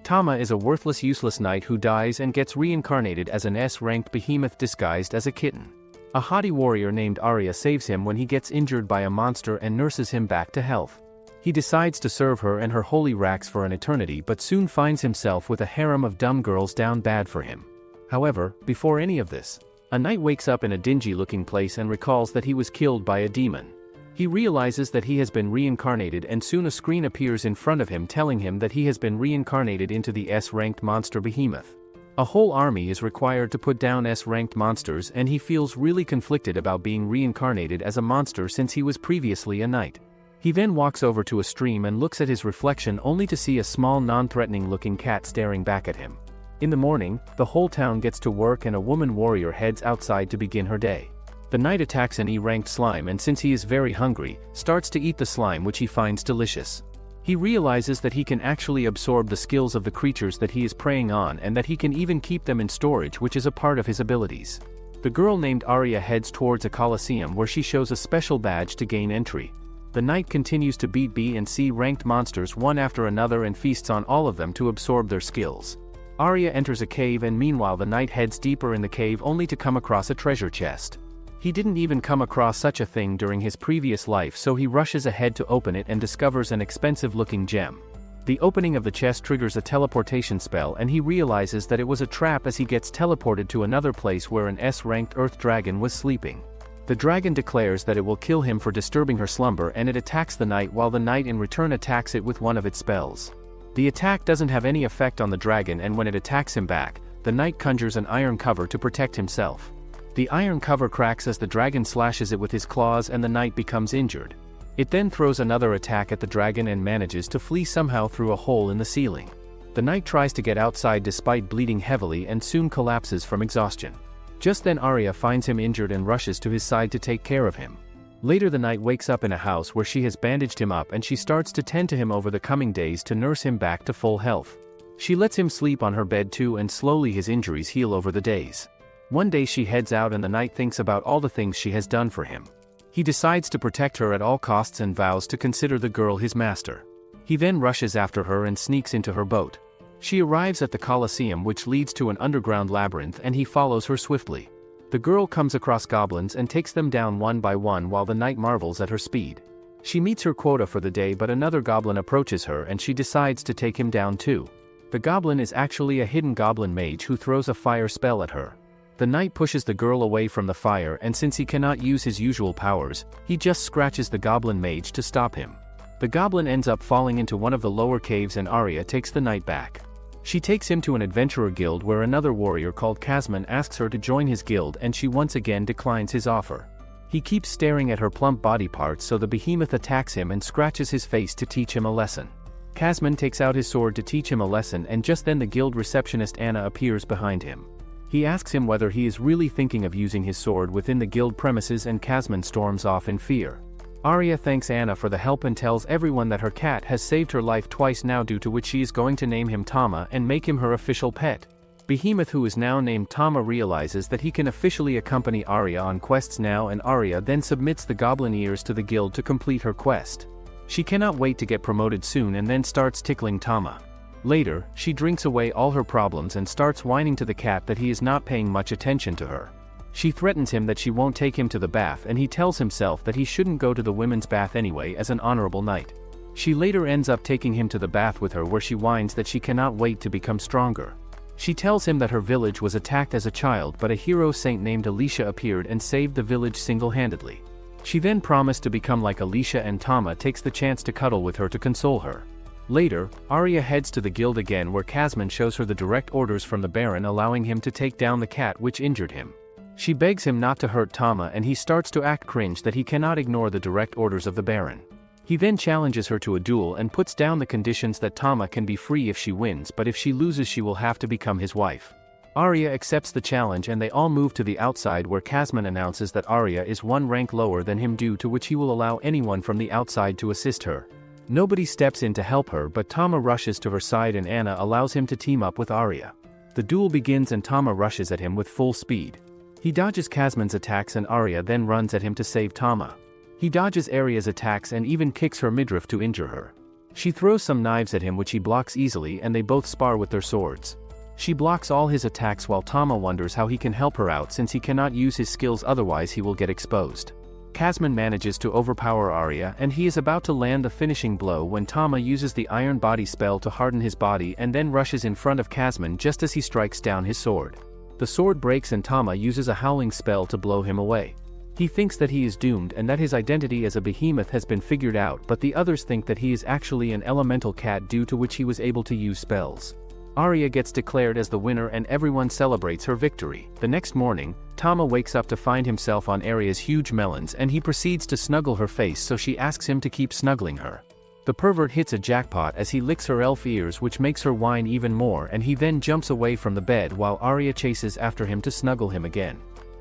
Tama is a worthless useless knight who dies and gets reincarnated as an S-ranked behemoth disguised as a kitten. A haughty warrior named Arya saves him when he gets injured by a monster and nurses him back to health. He decides to serve her and her holy racks for an eternity but soon finds himself with a harem of dumb girls down bad for him. However, before any of this, a knight wakes up in a dingy-looking place and recalls that he was killed by a demon. He realizes that he has been reincarnated and soon a screen appears in front of him telling him that he has been reincarnated into the S-ranked monster behemoth. A whole army is required to put down S-ranked monsters and he feels really conflicted about being reincarnated as a monster since he was previously a knight. He then walks over to a stream and looks at his reflection only to see a small non-threatening looking cat staring back at him. In the morning, the whole town gets to work and a woman warrior heads outside to begin her day. The knight attacks an E-ranked slime and since he is very hungry, starts to eat the slime which he finds delicious. He realizes that he can actually absorb the skills of the creatures that he is preying on and that he can even keep them in storage which is a part of his abilities. The girl named Arya heads towards a coliseum where she shows a special badge to gain entry. The knight continues to beat B and C ranked monsters one after another and feasts on all of them to absorb their skills. Arya enters a cave and meanwhile the knight heads deeper in the cave only to come across a treasure chest. He didn't even come across such a thing during his previous life so he rushes ahead to open it and discovers an expensive-looking gem. The opening of the chest triggers a teleportation spell and he realizes that it was a trap as he gets teleported to another place where an S-ranked earth dragon was sleeping. The dragon declares that it will kill him for disturbing her slumber and it attacks the knight while the knight in return attacks it with one of its spells. The attack doesn't have any effect on the dragon and when it attacks him back, the knight conjures an iron cover to protect himself. The iron cover cracks as the dragon slashes it with his claws and the knight becomes injured. It then throws another attack at the dragon and manages to flee somehow through a hole in the ceiling. The knight tries to get outside despite bleeding heavily and soon collapses from exhaustion. Just then Arya finds him injured and rushes to his side to take care of him. Later the knight wakes up in a house where she has bandaged him up and she starts to tend to him over the coming days to nurse him back to full health. She lets him sleep on her bed too and slowly his injuries heal over the days. One day she heads out and the knight thinks about all the things she has done for him. He decides to protect her at all costs and vows to consider the girl his master. He then rushes after her and sneaks into her boat. She arrives at the Colosseum which leads to an underground labyrinth and he follows her swiftly. The girl comes across goblins and takes them down one by one while the knight marvels at her speed. She meets her quota for the day but another goblin approaches her and she decides to take him down too. The goblin is actually a hidden goblin mage who throws a fire spell at her. The knight pushes the girl away from the fire and since he cannot use his usual powers, he just scratches the goblin mage to stop him. The goblin ends up falling into one of the lower caves and Arya takes the knight back. She takes him to an adventurer guild where another warrior called Kazman asks her to join his guild and she once again declines his offer. He keeps staring at her plump body parts so the behemoth attacks him and scratches his face to teach him a lesson. Kazman takes out his sword to teach him a lesson and just then the guild receptionist Anna appears behind him. He asks him whether he is really thinking of using his sword within the guild premises and Kazman storms off in fear. Arya thanks Anna for the help and tells everyone that her cat has saved her life twice now due to which she is going to name him Tama and make him her official pet. Behemoth who is now named Tama realizes that he can officially accompany Arya on quests now and Arya then submits the goblin ears to the guild to complete her quest. She cannot wait to get promoted soon and then starts tickling Tama. Later, she drinks away all her problems and starts whining to the cat that he is not paying much attention to her. She threatens him that she won't take him to the bath and he tells himself that he shouldn't go to the women's bath anyway as an honorable knight. She later ends up taking him to the bath with her where she whines that she cannot wait to become stronger. She tells him that her village was attacked as a child but a hero saint named Alicia appeared and saved the village single-handedly. She then promised to become like Alicia and Tama takes the chance to cuddle with her to console her. Later, Arya heads to the guild again where Kazman shows her the direct orders from the Baron allowing him to take down the cat which injured him. She begs him not to hurt Tama and he starts to act cringe that he cannot ignore the direct orders of the Baron. He then challenges her to a duel and puts down the conditions that Tama can be free if she wins but if she loses she will have to become his wife. Arya accepts the challenge and they all move to the outside where Kazman announces that Arya is one rank lower than him due to which he will allow anyone from the outside to assist her. Nobody steps in to help her but Tama rushes to her side and Anna allows him to team up with Arya. The duel begins and Tama rushes at him with full speed. He dodges Kazman's attacks and Arya then runs at him to save Tama. He dodges Arya's attacks and even kicks her midriff to injure her. She throws some knives at him which he blocks easily and they both spar with their swords. She blocks all his attacks while Tama wonders how he can help her out since he cannot use his skills otherwise he will get exposed. Kasman manages to overpower Arya and he is about to land the finishing blow when Tama uses the iron body spell to harden his body and then rushes in front of Kasman just as he strikes down his sword. The sword breaks and Tama uses a howling spell to blow him away. He thinks that he is doomed and that his identity as a behemoth has been figured out, but the others think that he is actually an elemental cat due to which he was able to use spells. Arya gets declared as the winner and everyone celebrates her victory. The next morning, Tama wakes up to find himself on Arya's huge melons and he proceeds to snuggle her face so she asks him to keep snuggling her. The pervert hits a jackpot as he licks her elf ears which makes her whine even more and he then jumps away from the bed while Arya chases after him to snuggle him again.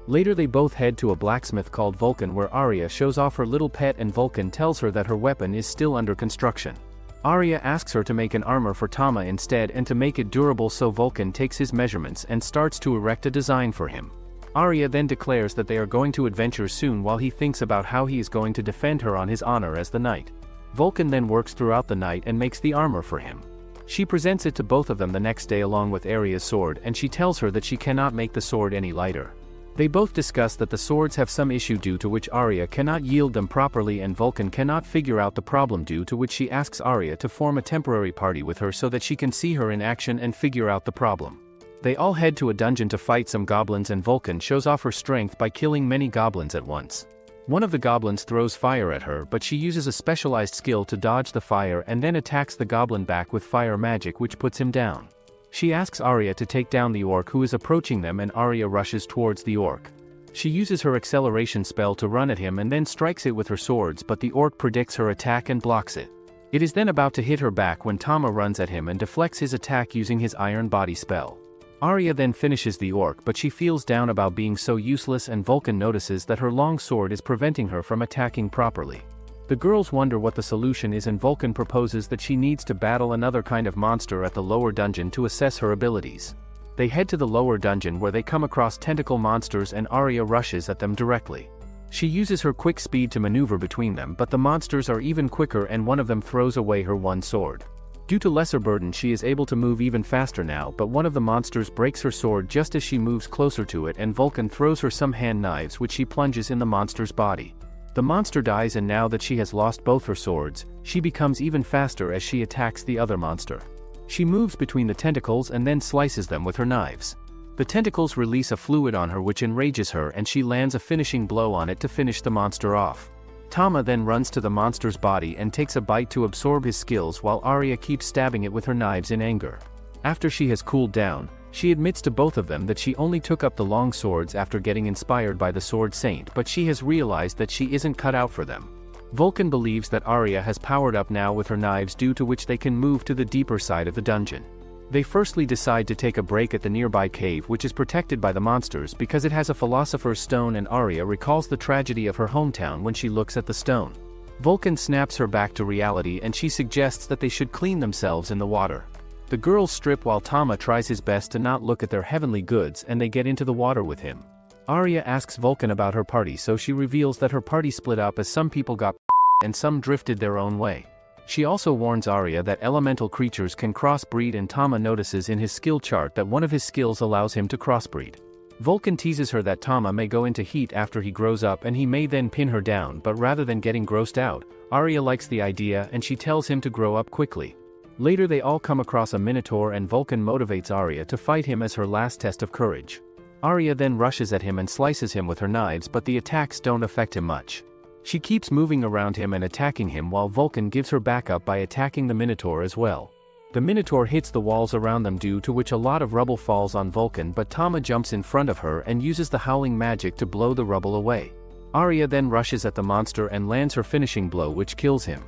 Later they both head to a blacksmith called Vulcan where Arya shows off her little pet and Vulcan tells her that her weapon is still under construction. Arya asks her to make an armor for Tama instead and to make it durable so Vulcan takes his measurements and starts to erect a design for him. Arya then declares that they are going to adventure soon while he thinks about how he is going to defend her on his honor as the knight. Vulcan then works throughout the night and makes the armor for him. She presents it to both of them the next day along with Arya's sword and she tells her that she cannot make the sword any lighter. They both discuss that the swords have some issue due to which Arya cannot yield them properly and Vulcan cannot figure out the problem due to which she asks Arya to form a temporary party with her so that she can see her in action and figure out the problem. They all head to a dungeon to fight some goblins and Vulcan shows off her strength by killing many goblins at once. One of the goblins throws fire at her but she uses a specialized skill to dodge the fire and then attacks the goblin back with fire magic which puts him down. She asks Arya to take down the orc who is approaching them and Arya rushes towards the orc. She uses her acceleration spell to run at him and then strikes it with her swords but the orc predicts her attack and blocks it. It is then about to hit her back when Tama runs at him and deflects his attack using his iron body spell. Arya then finishes the orc but she feels down about being so useless and Vulcan notices that her long sword is preventing her from attacking properly. The girls wonder what the solution is and Vulcan proposes that she needs to battle another kind of monster at the lower dungeon to assess her abilities. They head to the lower dungeon where they come across tentacle monsters and Arya rushes at them directly. She uses her quick speed to maneuver between them but the monsters are even quicker and one of them throws away her one sword. Due to lesser burden she is able to move even faster now but one of the monsters breaks her sword just as she moves closer to it and Vulcan throws her some hand knives which she plunges in the monster's body. The monster dies and now that she has lost both her swords, she becomes even faster as she attacks the other monster. She moves between the tentacles and then slices them with her knives. The tentacles release a fluid on her which enrages her and she lands a finishing blow on it to finish the monster off. Tama then runs to the monster's body and takes a bite to absorb his skills while Arya keeps stabbing it with her knives in anger. After she has cooled down, she admits to both of them that she only took up the long swords after getting inspired by the Sword Saint but she has realized that she isn't cut out for them. Vulcan believes that Arya has powered up now with her knives due to which they can move to the deeper side of the dungeon. They firstly decide to take a break at the nearby cave which is protected by the monsters because it has a philosopher's stone and Arya recalls the tragedy of her hometown when she looks at the stone. Vulcan snaps her back to reality and she suggests that they should clean themselves in the water. The girls strip while Tama tries his best to not look at their heavenly goods and they get into the water with him. Arya asks Vulcan about her party so she reveals that her party split up as some people got and some drifted their own way. She also warns Arya that elemental creatures can crossbreed and Tama notices in his skill chart that one of his skills allows him to crossbreed. Vulcan teases her that Tama may go into heat after he grows up and he may then pin her down but rather than getting grossed out, Arya likes the idea and she tells him to grow up quickly. Later they all come across a minotaur and Vulcan motivates Arya to fight him as her last test of courage. Arya then rushes at him and slices him with her knives but the attacks don't affect him much. She keeps moving around him and attacking him while Vulcan gives her backup by attacking the minotaur as well. The minotaur hits the walls around them due to which a lot of rubble falls on Vulcan but Tama jumps in front of her and uses the howling magic to blow the rubble away. Arya then rushes at the monster and lands her finishing blow which kills him.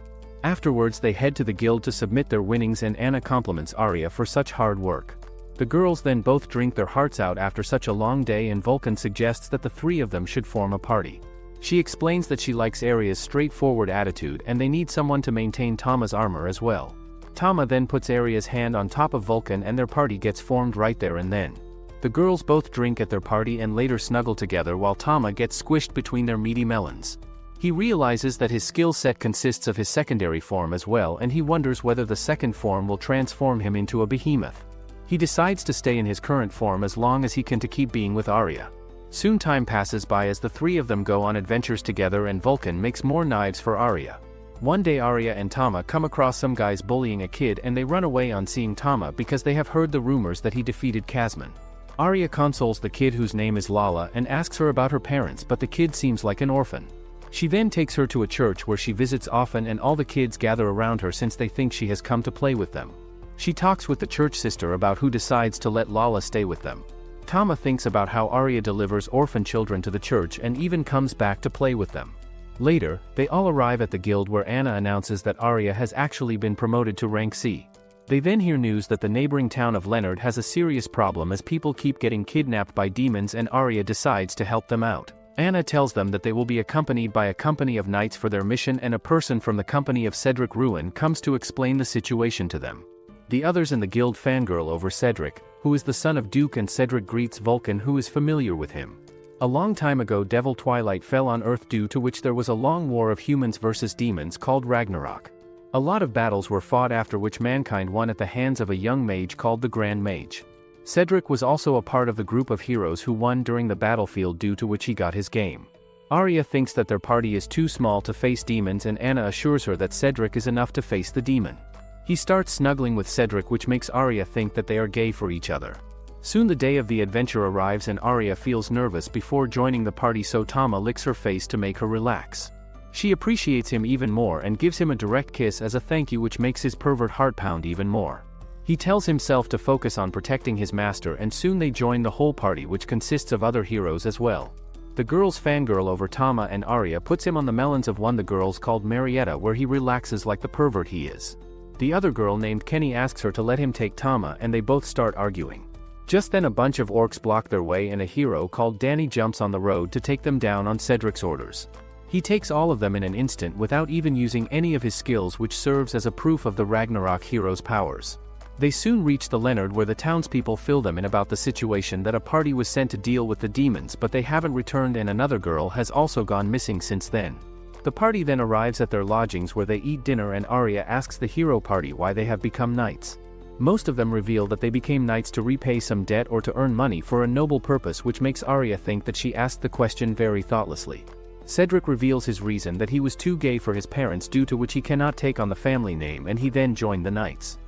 Afterwards they head to the guild to submit their winnings and Anna compliments Arya for such hard work. The girls then both drink their hearts out after such a long day and Vulcan suggests that the three of them should form a party. She explains that she likes Arya's straightforward attitude and they need someone to maintain Tama's armor as well. Tama then puts Arya's hand on top of Vulcan and their party gets formed right there and then. The girls both drink at their party and later snuggle together while Tama gets squished between their meaty melons. He realizes that his skill set consists of his secondary form as well, and he wonders whether the second form will transform him into a behemoth. He decides to stay in his current form as long as he can to keep being with Arya. Soon time passes by as the three of them go on adventures together, and Vulcan makes more knives for Arya. One day Arya and Tama come across some guys bullying a kid, and they run away on seeing Tama because they have heard the rumors that he defeated Kazman. Arya consoles the kid, whose name is Lala, and asks her about her parents, but the kid seems like an orphan. She then takes her to a church where she visits often, and all the kids gather around her since they think she has come to play with them. She talks with the church sister about who decides to let Lala stay with them. Tama thinks about how Arya delivers orphan children to the church and even comes back to play with them. Later, they all arrive at the guild where Anna announces that Arya has actually been promoted to rank C. They then hear news that the neighboring town of Leonard has a serious problem as people keep getting kidnapped by demons, and Arya decides to help them out. Anna tells them that they will be accompanied by a company of knights for their mission, and a person from the company of Cedric Ruin comes to explain the situation to them. The others in the guild fangirl over Cedric, who is the son of Duke, and Cedric greets Vulcan, who is familiar with him. A long time ago, Devil Twilight fell on Earth, due to which there was a long war of humans versus demons called Ragnarok. A lot of battles were fought, after which mankind won at the hands of a young mage called the Grand Mage. Cedric was also a part of the group of heroes who won during the battlefield, due to which he got his game. Arya thinks that their party is too small to face demons, and Anna assures her that Cedric is enough to face the demon. He starts snuggling with Cedric, which makes Arya think that they are gay for each other. Soon the day of the adventure arrives, and Arya feels nervous before joining the party, so Tama licks her face to make her relax. She appreciates him even more and gives him a direct kiss as a thank you, which makes his pervert heart pound even more. He tells himself to focus on protecting his master, and soon they join the whole party, which consists of other heroes as well. The girls fangirl over Tama, and Arya puts him on the melons of one of the girls called Marietta, where he relaxes like the pervert he is. The other girl named Kenny asks her to let him take Tama, and they both start arguing. Just then a bunch of orcs block their way, and a hero called Danny jumps on the road to take them down on Cedric's orders. He takes all of them in an instant without even using any of his skills, which serves as a proof of the Ragnarok hero's powers. They soon reach the Leonard, where the townspeople fill them in about the situation that a party was sent to deal with the demons, but they haven't returned, and another girl has also gone missing since then. The party then arrives at their lodgings, where they eat dinner, and Arya asks the hero party why they have become knights. Most of them reveal that they became knights to repay some debt or to earn money for a noble purpose, which makes Arya think that she asked the question very thoughtlessly. Cedric reveals his reason, that he was too gay for his parents, due to which he cannot take on the family name, and he then joined the knights.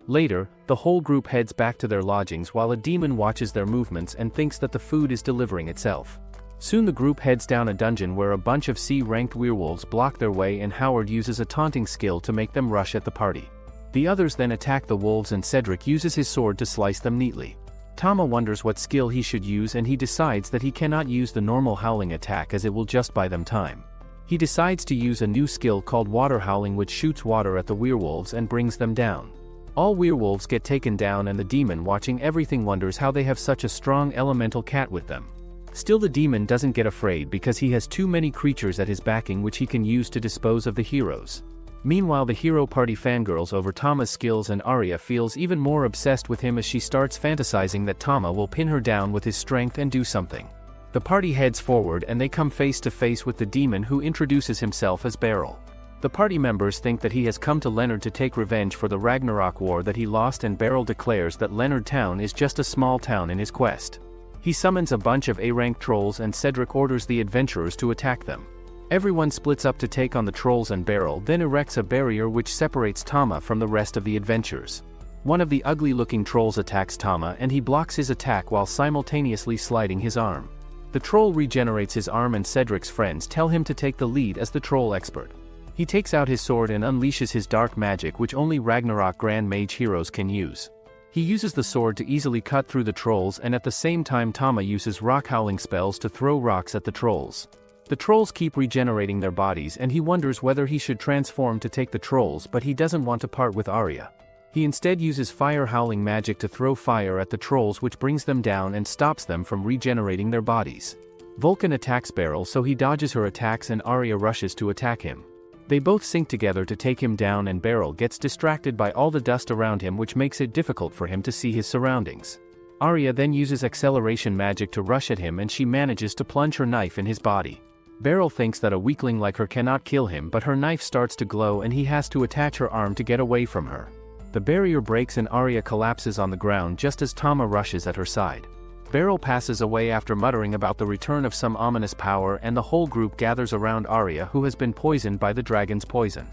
Later, the whole group heads back to their lodgings while a demon watches their movements and thinks that the food is delivering itself. Soon the group heads down a dungeon where a bunch of C-ranked werewolves block their way, and Howard uses a taunting skill to make them rush at the party. The others then attack the wolves, and Cedric uses his sword to slice them neatly. Tama wonders what skill he should use, and he decides that he cannot use the normal howling attack as it will just buy them time. He decides to use a new skill called water howling, which shoots water at the werewolves and brings them down. All werewolves get taken down, and the demon, watching everything, wonders how they have such a strong elemental cat with them. Still, the demon doesn't get afraid because he has too many creatures at his backing which he can use to dispose of the heroes. Meanwhile, the hero party fangirls over Tama's skills, and Arya feels even more obsessed with him as she starts fantasizing that Tama will pin her down with his strength and do something. The party heads forward, and they come face to face with the demon, who introduces himself as Beryl. The party members think that he has come to Leonard to take revenge for the Ragnarok war that he lost, and Beryl declares that Leonard Town is just a small town in his quest. He summons a bunch of A-rank trolls, and Cedric orders the adventurers to attack them. Everyone splits up to take on the trolls, and Beryl then erects a barrier which separates Tama from the rest of the adventurers. One of the ugly-looking trolls attacks Tama, and he blocks his attack while simultaneously sliding his arm. The troll regenerates his arm, and Cedric's friends tell him to take the lead as the troll expert. He takes out his sword and unleashes his dark magic, which only Ragnarok Grand Mage heroes can use. He uses the sword to easily cut through the trolls, and at the same time Tama uses rock howling spells to throw rocks at the trolls. The trolls keep regenerating their bodies, and he wonders whether he should transform to take the trolls, but he doesn't want to part with Arya. He instead uses fire howling magic to throw fire at the trolls, which brings them down and stops them from regenerating their bodies. Vulcan attacks Beryl, so he dodges her attacks, and Arya rushes to attack him. They both sync together to take him down, and Beryl gets distracted by all the dust around him, which makes it difficult for him to see his surroundings. Arya then uses acceleration magic to rush at him, and she manages to plunge her knife in his body. Beryl thinks that a weakling like her cannot kill him, but her knife starts to glow and he has to attach her arm to get away from her. The barrier breaks and Arya collapses on the ground just as Tama rushes at her side. Beryl passes away after muttering about the return of some ominous power, and the whole group gathers around Arya, who has been poisoned by the dragon's poison.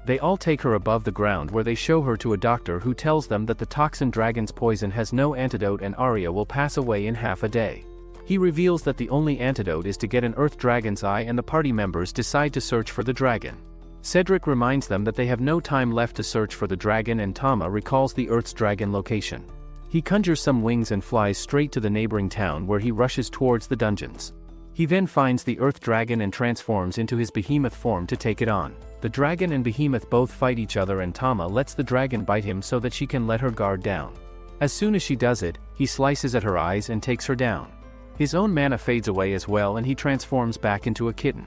They all take her above the ground, where they show her to a doctor who tells them that the toxin dragon's poison has no antidote and Arya will pass away in half a day. He reveals that the only antidote is to get an earth dragon's eye, and the party members decide to search for the dragon. Cedric reminds them that they have no time left to search for the dragon, and Tama recalls the earth's dragon location. He conjures some wings and flies straight to the neighboring town, where he rushes towards the dungeons. He then finds the earth dragon and transforms into his behemoth form to take it on. The dragon and behemoth both fight each other, and Tama lets the dragon bite him so that she can let her guard down. As soon as she does it, he slices at her eyes and takes her down. His own mana fades away as well, and he transforms back into a kitten.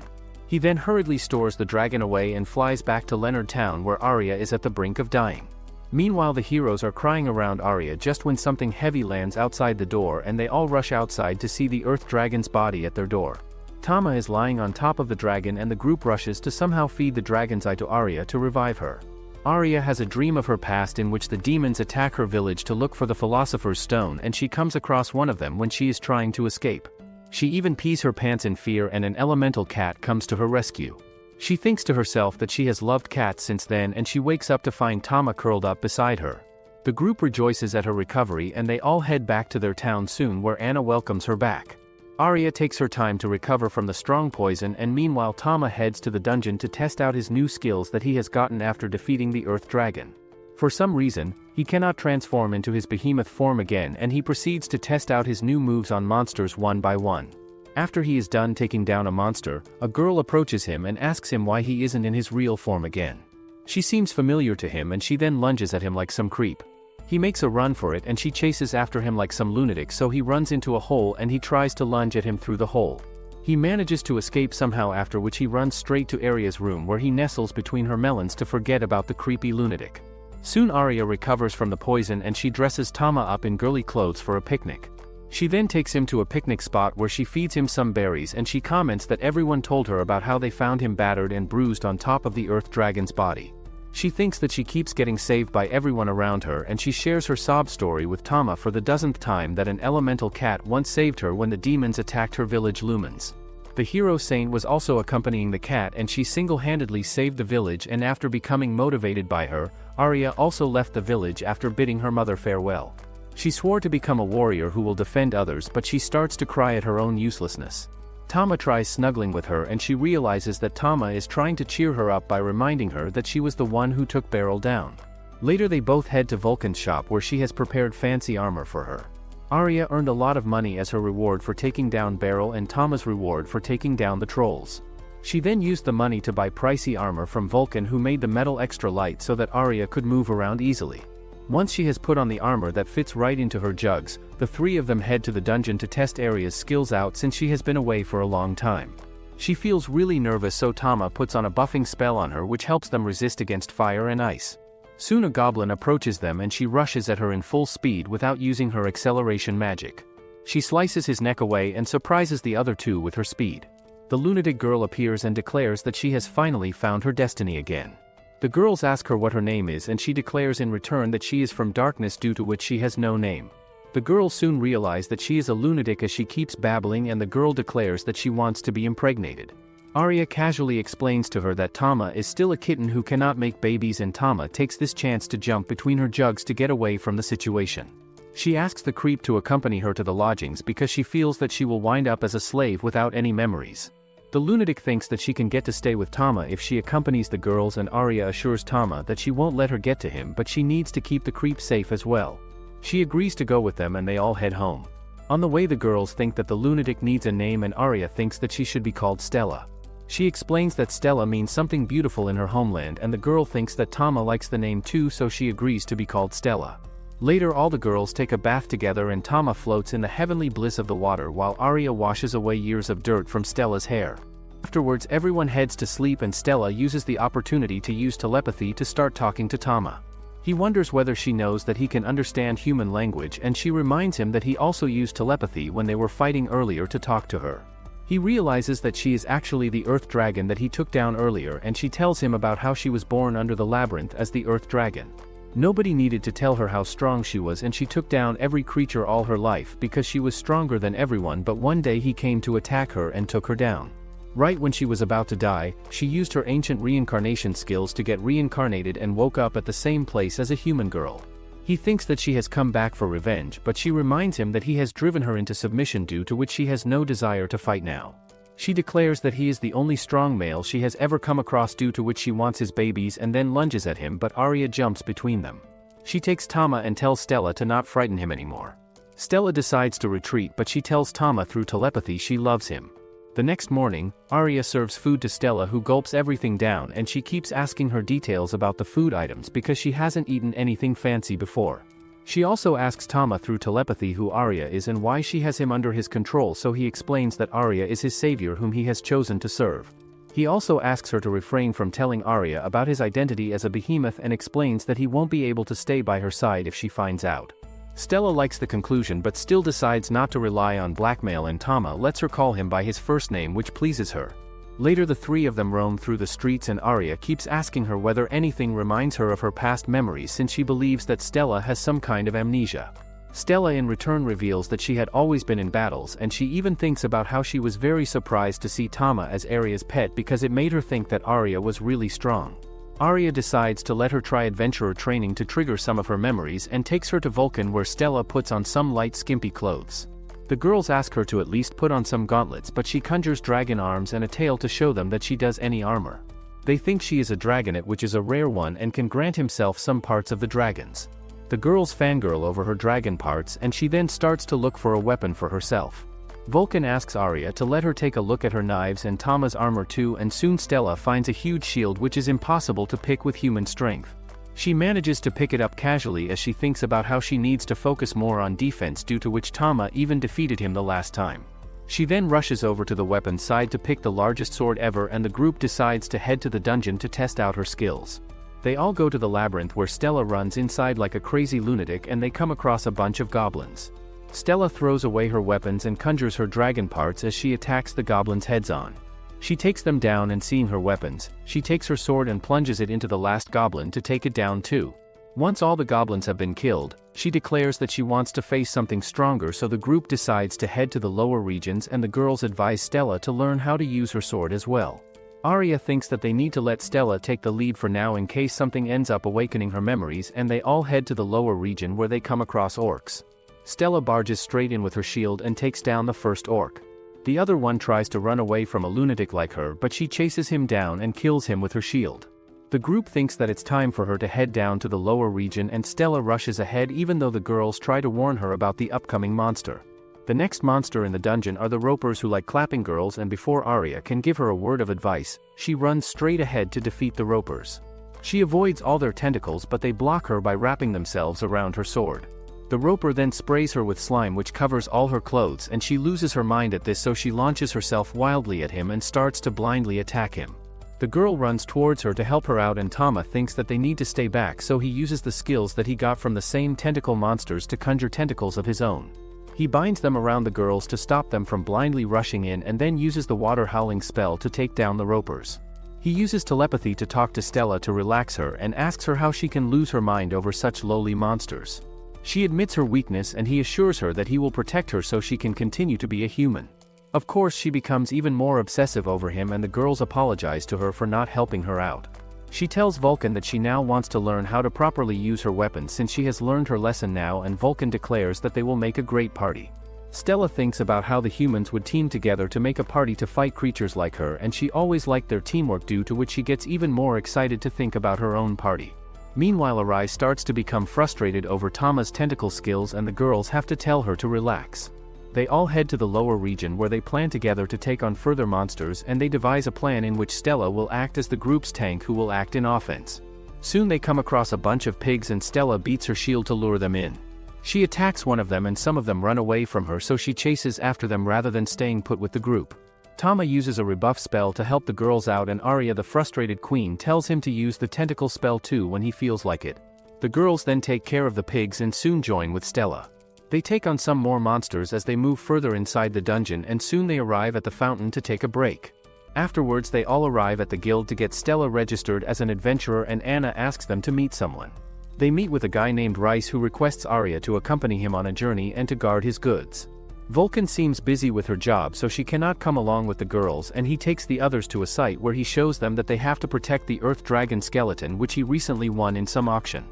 He then hurriedly stores the dragon away and flies back to Leonard Town, where Arya is at the brink of dying. Meanwhile, the heroes are crying around Arya just when something heavy lands outside the door, and they all rush outside to see the earth dragon's body at their door. Tama is lying on top of the dragon, and the group rushes to somehow feed the dragon's eye to Arya to revive her. Arya has a dream of her past in which the demons attack her village to look for the Philosopher's Stone, and she comes across one of them when she is trying to escape. She even pees her pants in fear, and an elemental cat comes to her rescue. She thinks to herself that she has loved cats since then, and she wakes up to find Tama curled up beside her. The group rejoices at her recovery, and they all head back to their town soon, where Anna welcomes her back. Arya takes her time to recover from the strong poison, and meanwhile Tama heads to the dungeon to test out his new skills that he has gotten after defeating the earth dragon. For some reason, he cannot transform into his behemoth form again, and he proceeds to test out his new moves on monsters one by one. After he is done taking down a monster, a girl approaches him and asks him why he isn't in his real form again. She seems familiar to him, and she then lunges at him like some creep. He makes a run for it, and she chases after him like some lunatic, so he runs into a hole and he tries to lunge at him through the hole. He manages to escape somehow, after which he runs straight to Arya's room, where he nestles between her melons to forget about the creepy lunatic. Soon Arya recovers from the poison, and she dresses Tama up in girly clothes for a picnic. She then takes him to a picnic spot where she feeds him some berries, and she comments that everyone told her about how they found him battered and bruised on top of the earth dragon's body. She thinks that she keeps getting saved by everyone around her, and she shares her sob story with Tama for the dozenth time that an elemental cat once saved her when the demons attacked her village Lumens. The hero saint was also accompanying the cat, and she single-handedly saved the village, and after becoming motivated by her, Arya also left the village after bidding her mother farewell. She swore to become a warrior who will defend others, but she starts to cry at her own uselessness. Tama tries snuggling with her, and she realizes that Tama is trying to cheer her up by reminding her that she was the one who took Beryl down. Later they both head to Vulcan's shop, where she has prepared fancy armor for her. Arya earned a lot of money as her reward for taking down Beryl, and Tama's reward for taking down the trolls. She then used the money to buy pricey armor from Vulcan, who made the metal extra light so that Arya could move around easily. Once she has put on the armor that fits right into her jugs, the three of them head to the dungeon to test Arya's skills out, since she has been away for a long time. She feels really nervous, so Tama puts on a buffing spell on her which helps them resist against fire and ice. Soon a goblin approaches them, and she rushes at her in full speed without using her acceleration magic. She slices his neck away and surprises the other two with her speed. The lunatic girl appears and declares that she has finally found her destiny again. The girls ask her what her name is, and she declares in return that she is from darkness, due to which she has no name. The girls soon realize that she is a lunatic as she keeps babbling, and the girl declares that she wants to be impregnated. Arya casually explains to her that Tama is still a kitten who cannot make babies, and Tama takes this chance to jump between her jugs to get away from the situation. She asks the creep to accompany her to the lodgings because she feels that she will wind up as a slave without any memories. The lunatic thinks that she can get to stay with Tama if she accompanies the girls, and Arya assures Tama that she won't let her get to him, but she needs to keep the creep safe as well. She agrees to go with them, and they all head home. On the way, the girls think that the lunatic needs a name, and Arya thinks that she should be called Stella. She explains that Stella means something beautiful in her homeland, and the girl thinks that Tama likes the name too, so she agrees to be called Stella. Later all the girls take a bath together, and Tama floats in the heavenly bliss of the water while Arya washes away years of dirt from Stella's hair. Afterwards everyone heads to sleep, and Stella uses the opportunity to use telepathy to start talking to Tama. He wonders whether she knows that he can understand human language, and she reminds him that he also used telepathy when they were fighting earlier to talk to her. He realizes that she is actually the Earth Dragon that he took down earlier, and she tells him about how she was born under the Labyrinth as the Earth Dragon. Nobody needed to tell her how strong she was, and she took down every creature all her life because she was stronger than everyone, but one day he came to attack her and took her down. Right when she was about to die, she used her ancient reincarnation skills to get reincarnated and woke up at the same place as a human girl. He thinks that she has come back for revenge, but she reminds him that he has driven her into submission, due to which she has no desire to fight now. She declares that he is the only strong male she has ever come across, due to which she wants his babies, and then lunges at him, but Arya jumps between them. She takes Tama and tells Stella to not frighten him anymore. Stella decides to retreat, but she tells Tama through telepathy she loves him. The next morning, Arya serves food to Stella, who gulps everything down, and she keeps asking her details about the food items because she hasn't eaten anything fancy before. She also asks Tama through telepathy who Arya is and why she has him under his control, so he explains that Arya is his savior whom he has chosen to serve. He also asks her to refrain from telling Arya about his identity as a behemoth and explains that he won't be able to stay by her side if she finds out. Stella likes the conclusion but still decides not to rely on blackmail, and Tama lets her call him by his first name, which pleases her. Later the three of them roam through the streets, and Arya keeps asking her whether anything reminds her of her past memories, since she believes that Stella has some kind of amnesia. Stella in return reveals that she had always been in battles, and she even thinks about how she was very surprised to see Tama as Arya's pet because it made her think that Arya was really strong. Arya decides to let her try adventurer training to trigger some of her memories and takes her to Vulcan, where Stella puts on some light skimpy clothes. The girls ask her to at least put on some gauntlets, but she conjures dragon arms and a tail to show them that she does any armor. They think she is a dragonet, which is a rare one and can grant himself some parts of the dragons. The girls fangirl over her dragon parts, and she then starts to look for a weapon for herself. Vulcan asks Arya to let her take a look at her knives and Tama's armor too, and soon Stella finds a huge shield which is impossible to pick with human strength. She manages to pick it up casually as she thinks about how she needs to focus more on defense, due to which Tama even defeated him the last time. She then rushes over to the weapons side to pick the largest sword ever, and the group decides to head to the dungeon to test out her skills. They all go to the labyrinth, where Stella runs inside like a crazy lunatic, and they come across a bunch of goblins. Stella throws away her weapons and conjures her dragon parts as she attacks the goblins heads on. She takes them down, and seeing her weapons, she takes her sword and plunges it into the last goblin to take it down too. Once all the goblins have been killed, she declares that she wants to face something stronger, so the group decides to head to the lower regions, and the girls advise Stella to learn how to use her sword as well. Arya thinks that they need to let Stella take the lead for now in case something ends up awakening her memories, and they all head to the lower region where they come across orcs. Stella barges straight in with her shield and takes down the first orc. The other one tries to run away from a lunatic like her, but she chases him down and kills him with her shield. The group thinks that it's time for her to head down to the lower region, and Stella rushes ahead even though the girls try to warn her about the upcoming monster. The next monster in the dungeon are the ropers, who like clapping girls, and before Arya can give her a word of advice, she runs straight ahead to defeat the ropers. She avoids all their tentacles, but they block her by wrapping themselves around her sword. The roper then sprays her with slime which covers all her clothes, and she loses her mind at this, so she launches herself wildly at him and starts to blindly attack him. The girl runs towards her to help her out, and Tama thinks that they need to stay back, so he uses the skills that he got from the same tentacle monsters to conjure tentacles of his own. He binds them around the girls to stop them from blindly rushing in, and then uses the water howling spell to take down the ropers. He uses telepathy to talk to Stella to relax her and asks her how she can lose her mind over such lowly monsters. She admits her weakness, and he assures her that he will protect her so she can continue to be a human. Of course, she becomes even more obsessive over him, and the girls apologize to her for not helping her out. She tells Vulcan that she now wants to learn how to properly use her weapons since she has learned her lesson now, and Vulcan declares that they will make a great party. Stella thinks about how the humans would team together to make a party to fight creatures like her, and she always liked their teamwork, due to which she gets even more excited to think about her own party. Meanwhile, Arya starts to become frustrated over Tama's tentacle skills, and the girls have to tell her to relax. They all head to the lower region where they plan together to take on further monsters, and they devise a plan in which Stella will act as the group's tank who will act in offense. Soon they come across a bunch of pigs, and Stella beats her shield to lure them in. She attacks one of them, and some of them run away from her, so she chases after them rather than staying put with the group. Tama uses a rebuff spell to help the girls out, and Arya, the frustrated queen, tells him to use the tentacle spell too when he feels like it. The girls then take care of the pigs and soon join with Stella. They take on some more monsters as they move further inside the dungeon, and soon they arrive at the fountain to take a break. Afterwards they all arrive at the guild to get Stella registered as an adventurer, and Anna asks them to meet someone. They meet with a guy named Rice who requests Arya to accompany him on a journey and to guard his goods. Vulcan seems busy with her job, so she cannot come along with the girls, and he takes the others to a site where he shows them that they have to protect the Earth Dragon skeleton which he recently won in some auction.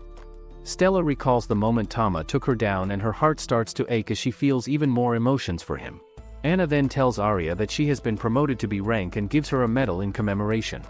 Stella recalls the moment Tama took her down, and her heart starts to ache as she feels even more emotions for him. Anna then tells Arya that she has been promoted to be rank and gives her a medal in commemoration.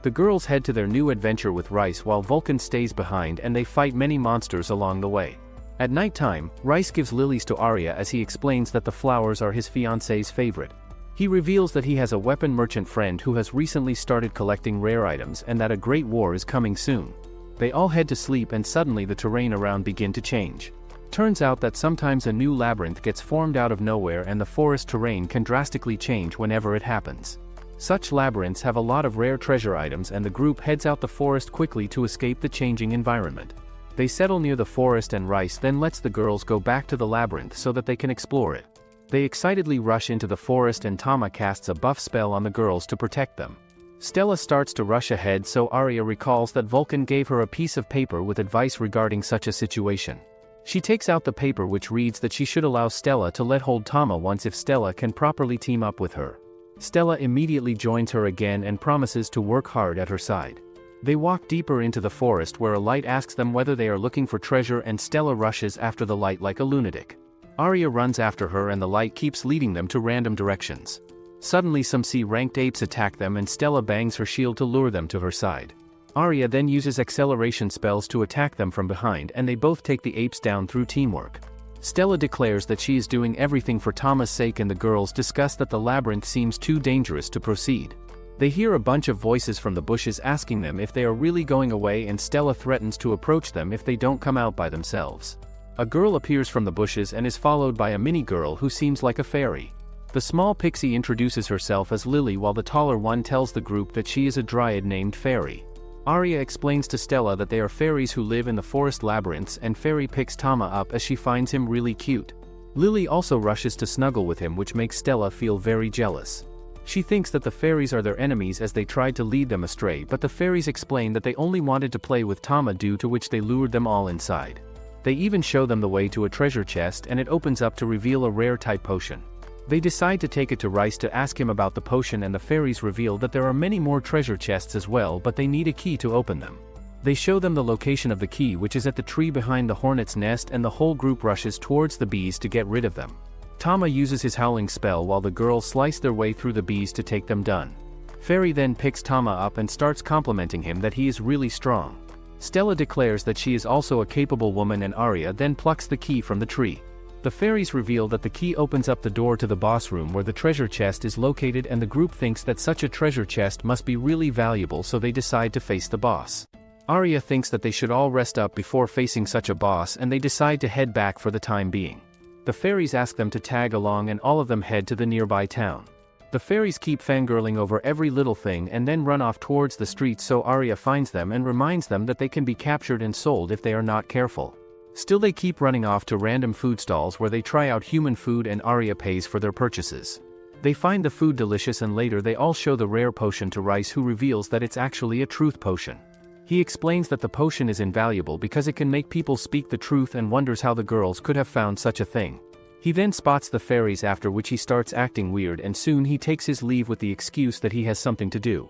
The girls head to their new adventure with Rice while Vulcan stays behind, and they fight many monsters along the way. At nighttime, Rice gives lilies to Arya as he explains that the flowers are his fiancée's favorite. He reveals that he has a weapon merchant friend who has recently started collecting rare items and that a great war is coming soon. They all head to sleep, and suddenly the terrain around begin to change. Turns out that sometimes a new labyrinth gets formed out of nowhere, and the forest terrain can drastically change whenever it happens. Such labyrinths have a lot of rare treasure items, and the group heads out the forest quickly to escape the changing environment. They settle near the forest, and Rice then lets the girls go back to the labyrinth so that they can explore it. They excitedly rush into the forest, and Tama casts a buff spell on the girls to protect them. Stella starts to rush ahead, so Arya recalls that Vulcan gave her a piece of paper with advice regarding such a situation. She takes out the paper which reads that she should allow Stella to let hold Tama once if Stella can properly team up with her. Stella immediately joins her again and promises to work hard at her side. They walk deeper into the forest where a light asks them whether they are looking for treasure, and Stella rushes after the light like a lunatic. Arya runs after her, and the light keeps leading them to random directions. Suddenly some C-ranked apes attack them, and Stella bangs her shield to lure them to her side. Arya then uses acceleration spells to attack them from behind, and they both take the apes down through teamwork. Stella declares that she is doing everything for Tama's sake, and the girls discuss that the labyrinth seems too dangerous to proceed. They hear a bunch of voices from the bushes asking them if they are really going away, and Stella threatens to approach them if they don't come out by themselves. A girl appears from the bushes and is followed by a mini-girl who seems like a fairy. The small pixie introduces herself as Lily, while the taller one tells the group that she is a dryad named Fairy. Arya explains to Stella that they are fairies who live in the forest labyrinths, and Fairy picks Tama up as she finds him really cute. Lily also rushes to snuggle with him, which makes Stella feel very jealous. She thinks that the fairies are their enemies as they tried to lead them astray, but the fairies explain that they only wanted to play with Tama, due to which they lured them all inside. They even show them the way to a treasure chest, and it opens up to reveal a rare type potion. They decide to take it to Rice to ask him about the potion, and the fairies reveal that there are many more treasure chests as well, but they need a key to open them. They show them the location of the key, which is at the tree behind the hornet's nest, and the whole group rushes towards the bees to get rid of them. Tama uses his howling spell while the girls slice their way through the bees to take them down. Fairy then picks Tama up and starts complimenting him that he is really strong. Stella declares that she is also a capable woman, and Arya then plucks the key from the tree. The fairies reveal that the key opens up the door to the boss room where the treasure chest is located, and the group thinks that such a treasure chest must be really valuable, so they decide to face the boss. Arya thinks that they should all rest up before facing such a boss, and they decide to head back for the time being. The fairies ask them to tag along, and all of them head to the nearby town. The fairies keep fangirling over every little thing and then run off towards the streets, so Arya finds them and reminds them that they can be captured and sold if they are not careful. Still, they keep running off to random food stalls where they try out human food, and Arya pays for their purchases. They find the food delicious, and later they all show the rare potion to Rice, who reveals that it's actually a truth potion. He explains that the potion is invaluable because it can make people speak the truth, and wonders how the girls could have found such a thing. He then spots the fairies, after which he starts acting weird, and soon he takes his leave with the excuse that he has something to do.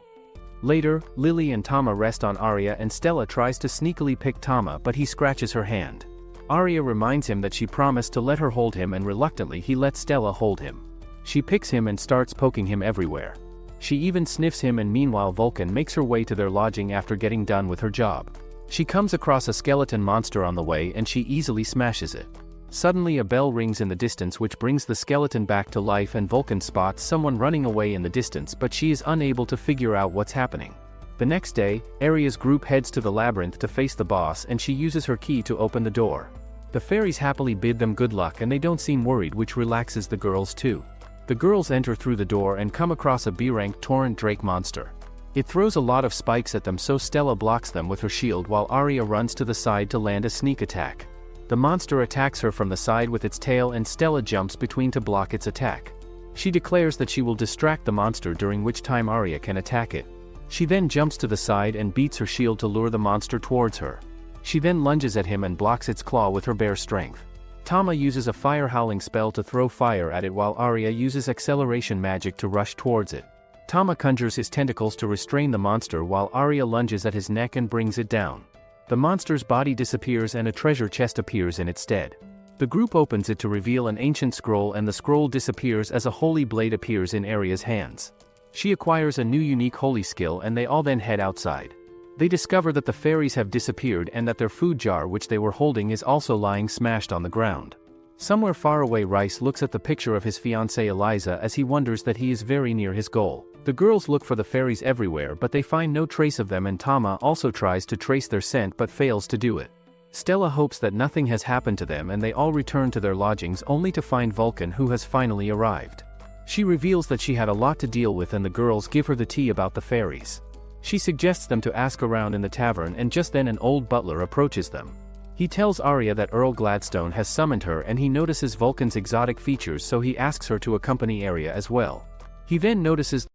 Later, Lily and Tama rest on Arya, and Stella tries to sneakily pick Tama, but he scratches her hand. Arya reminds him that she promised to let her hold him, and reluctantly he lets Stella hold him. She picks him and starts poking him everywhere. She even sniffs him, and meanwhile Vulcan makes her way to their lodging after getting done with her job. She comes across a skeleton monster on the way, and she easily smashes it. Suddenly a bell rings in the distance, which brings the skeleton back to life, and Vulcan spots someone running away in the distance, but she is unable to figure out what's happening. The next day, Arya's group heads to the labyrinth to face the boss, and she uses her key to open the door. The fairies happily bid them good luck, and they don't seem worried, which relaxes the girls too. The girls enter through the door and come across a B-rank torrent drake monster. It throws a lot of spikes at them, so Stella blocks them with her shield while Arya runs to the side to land a sneak attack. The monster attacks her from the side with its tail and Stella jumps between to block its attack. She declares that she will distract the monster, during which time Arya can attack it. She then jumps to the side and beats her shield to lure the monster towards her. She then lunges at him and blocks its claw with her bare strength. Tama uses a fire howling spell to throw fire at it while Arya uses acceleration magic to rush towards it. Tama conjures his tentacles to restrain the monster while Arya lunges at his neck and brings it down. The monster's body disappears and a treasure chest appears in its stead. The group opens it to reveal an ancient scroll, and the scroll disappears as a holy blade appears in Arya's hands. She acquires a new unique holy skill and they all then head outside. They discover that the fairies have disappeared and that their food jar which they were holding is also lying smashed on the ground. Somewhere far away, Rice looks at the picture of his fiancée Eliza as he wonders that he is very near his goal. The girls look for the fairies everywhere but they find no trace of them, and Tama also tries to trace their scent but fails to do it. Stella hopes that nothing has happened to them and they all return to their lodgings only to find Vulcan, who has finally arrived. She reveals that she had a lot to deal with and the girls give her the tea about the fairies. She suggests them to ask around in the tavern, and just then an old butler approaches them. He tells Arya that Earl Gladstone has summoned her and he notices Vulcan's exotic features, so he asks her to accompany Arya as well. He then notices